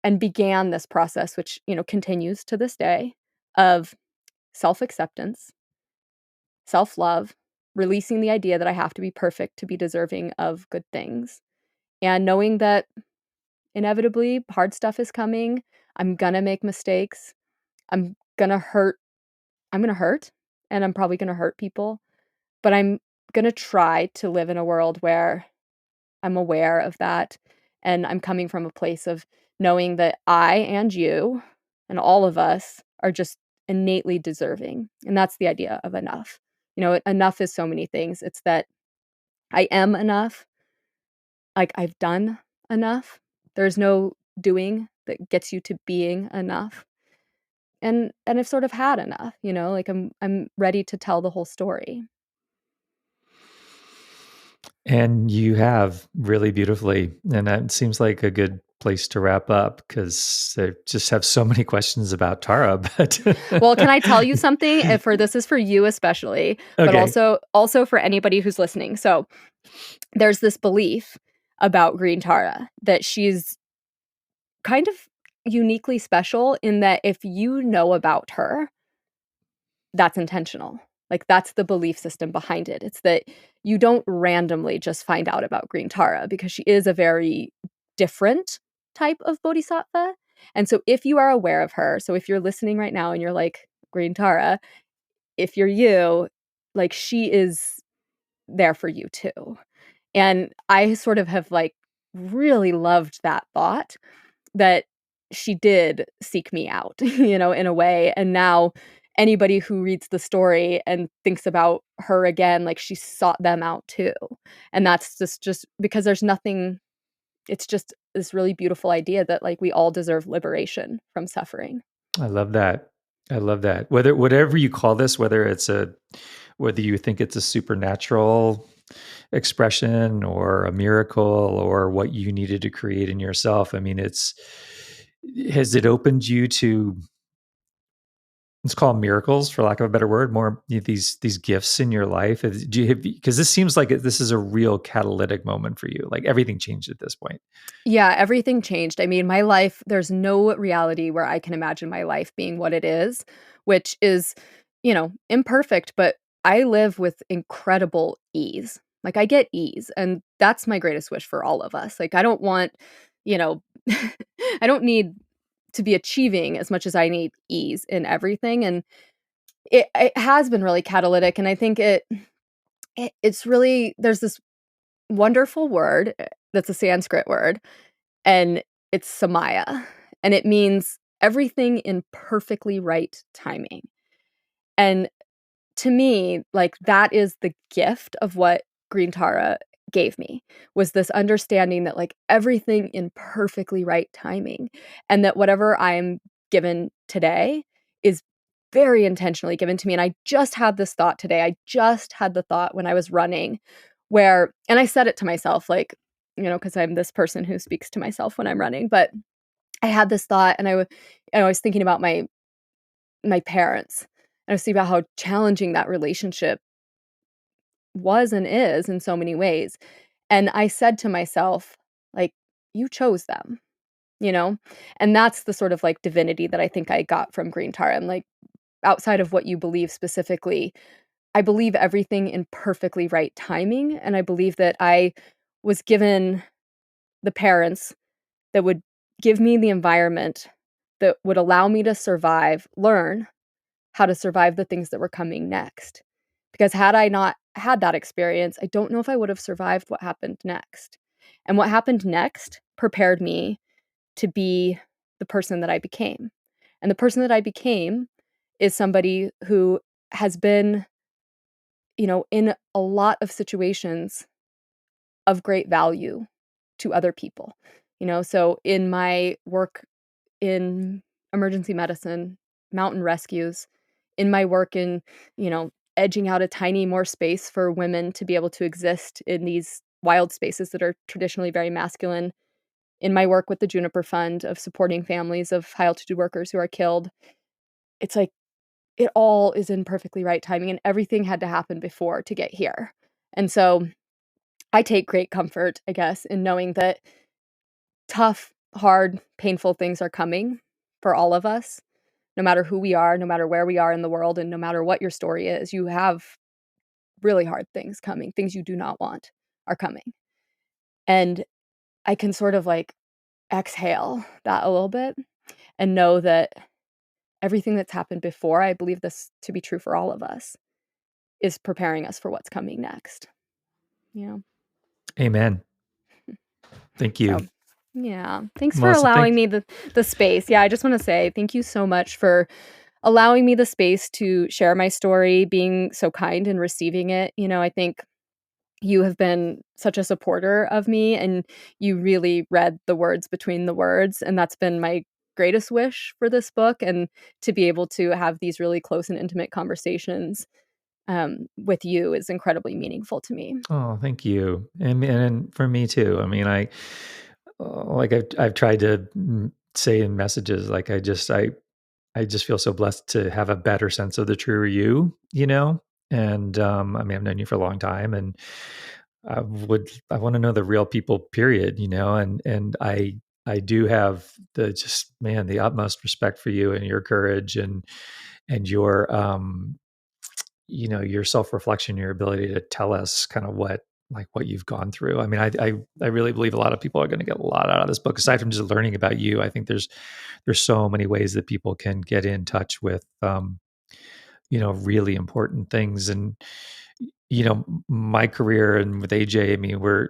and began this process, which, continues to this day, of self-acceptance, self-love, releasing the idea that I have to be perfect to be deserving of good things, and knowing that inevitably hard stuff is coming. I'm gonna make mistakes. I'm gonna hurt I'm gonna hurt, and I'm probably gonna hurt people, but I'm gonna try to live in a world where I'm aware of that, and I'm coming from a place of knowing that I and you and all of us are just innately deserving, and that's the idea of enough. Enough is so many things. It's that I am enough, like, I've done enough. There's no doing that gets you to being enough, and I've sort of had enough, like, I'm ready to tell the whole story. And you have really beautifully. And that seems like a good place to wrap up because I just have so many questions about Tara. But Well, can I tell you something? For this is for you especially, but okay. also for anybody who's listening. So, there's this belief about Green Tara that she's kind of uniquely special in that if you know about her, that's intentional. Like, that's the belief system behind it. It's that you don't randomly just find out about Green Tara because she is a very different type of bodhisattva. And so if you are aware of her, so if you're listening right now and you're like, Green Tara, if you're you, like, she is there for you too. And I sort of have, like, really loved that thought that she did seek me out, in a way, and now anybody who reads the story and thinks about her again, like, she sought them out too, and that's just because there's nothing. It's just this really beautiful idea that, like, we all deserve liberation from suffering. I love that. I love that. Whether whatever you call this, whether you think it's a supernatural expression or a miracle or what you needed to create in yourself. I mean, has it opened you to, let's call them miracles for lack of a better word, more these gifts in your life? Do you, because this seems like this is a real catalytic moment for you. Like everything changed at this point. Yeah, everything changed. I mean, my life, there's no reality where I can imagine my life being what it is, which is, imperfect, but I live with incredible ease. Like, I get ease, and that's my greatest wish for all of us. Like, I don't want, you know, I don't need to be achieving as much as I need ease in everything. And it has been really catalytic. And I think it's really, there's this wonderful word that's a Sanskrit word, and it's samaya, and it means everything in perfectly right timing. And to me, like, that is the gift of what Green Tara gave me, was this understanding that, like, everything in perfectly right timing, and that whatever I'm given today is very intentionally given to me. And I just had this thought today. I just had the thought when I was running where, and I said it to myself, like, because I'm this person who speaks to myself when I'm running, but I had this thought, and I was thinking about my parents, and I was thinking about how challenging that relationship was and is in so many ways. And I said to myself, like, "You chose them," you know? And that's the sort of, like, divinity that I think I got from Green Tara. And, like, outside of what you believe specifically, I believe everything in perfectly right timing, and I believe that I was given the parents that would give me the environment that would allow me to survive, learn how to survive the things that were coming next. Because had I not had that experience, I don't know if I would have survived what happened next. And what happened next prepared me to be the person that I became. And the person that I became is somebody who has been, in a lot of situations of great value to other people. So in my work in emergency medicine, mountain rescues, in my work in, edging out a tiny more space for women to be able to exist in these wild spaces that are traditionally very masculine, in my work with the Juniper Fund of supporting families of high altitude workers who are killed, it's like it all is in perfectly right timing, and everything had to happen before to get here. And so I take great comfort, I guess, in knowing that tough, hard, painful things are coming for all of us, no matter who we are, no matter where we are in the world, and no matter what your story is. You have really hard things coming. Things you do not want are coming. And I can sort of like exhale that a little bit and know that everything that's happened before, I believe this to be true for all of us, is preparing us for what's coming next. You know? Amen. Thank you. So, yeah. Thanks for Melissa, allowing thank me the space. Yeah, I just want to say thank you so much for allowing me the space to share my story, being so kind and receiving it. I think you have been such a supporter of me, and you really read the words between the words, and that's been my greatest wish for this book, and to be able to have these really close and intimate conversations with you is incredibly meaningful to me. Oh, thank you. And for me too. I mean, like I've tried to say in messages, like I just feel so blessed to have a better sense of the true you, And I mean, I've known you for a long time, and I want to know the real people, period, And I do have the utmost respect for you and your courage and your your self-reflection, your ability to tell us kind of what you've gone through. I mean, I really believe a lot of people are going to get a lot out of this book, aside from just learning about you. I think there's so many ways that people can get in touch with really important things. And my career and with AJ, I mean, we're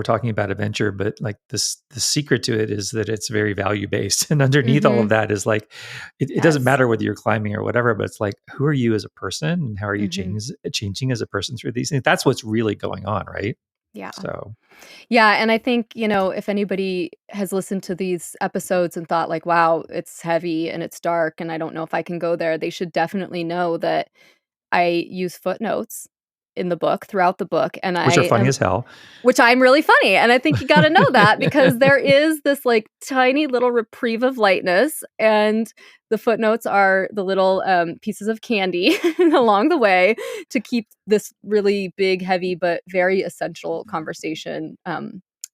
talking about adventure, but like the secret to it is that it's very value based. And underneath all of Mhm. that is like, it doesn't Yes. matter whether you're climbing or whatever, but it's like, who are you as a person and how are you Mhm. changing as a person through these things? That's what's really going on. Right. Yeah. So, Yeah, and I think, if anybody has listened to these episodes and thought like, "Wow, it's heavy and it's dark and I don't know if I can go there," they should definitely know that I use footnotes in the book, throughout the book, and Which are funny as hell. which I'm really funny, and I think you gotta know that because there is this, like, tiny little reprieve of lightness, and the footnotes are the little, pieces of candy along the way to keep this really big, heavy, but very essential conversation,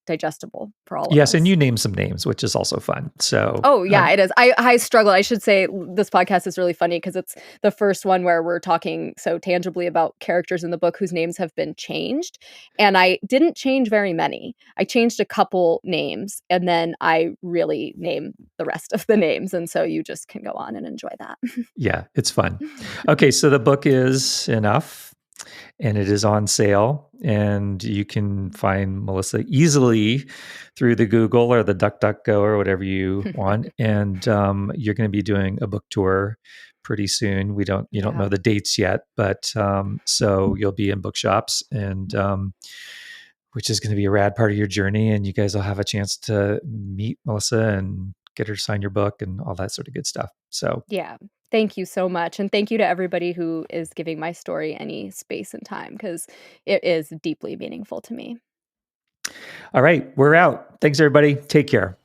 digestible for all of Yes, and us. you name some names, which is also fun. So, Oh, yeah, it is. I struggle. I should say this podcast is really funny because it's the first one where we're talking so tangibly about characters in the book whose names have been changed, and I didn't change very many. I changed a couple names, and then I really name the rest of the names, and so you just can go on and enjoy that. yeah, it's fun. Okay, so the book is enough and it is on sale, and you can find Melissa easily through the Google or the DuckDuckGo or whatever you want. And you're going to be doing a book tour pretty soon. You don't Yeah. know the dates yet, but so you'll be in bookshops, and which is going to be a rad part of your journey. And you guys will have a chance to meet Melissa and get her to sign your book and all that sort of good stuff. So, Yeah. Thank you so much, and thank you to everybody who is giving my story any space and time because it is deeply meaningful to me. all right, we're out. Thanks, everybody. Take care.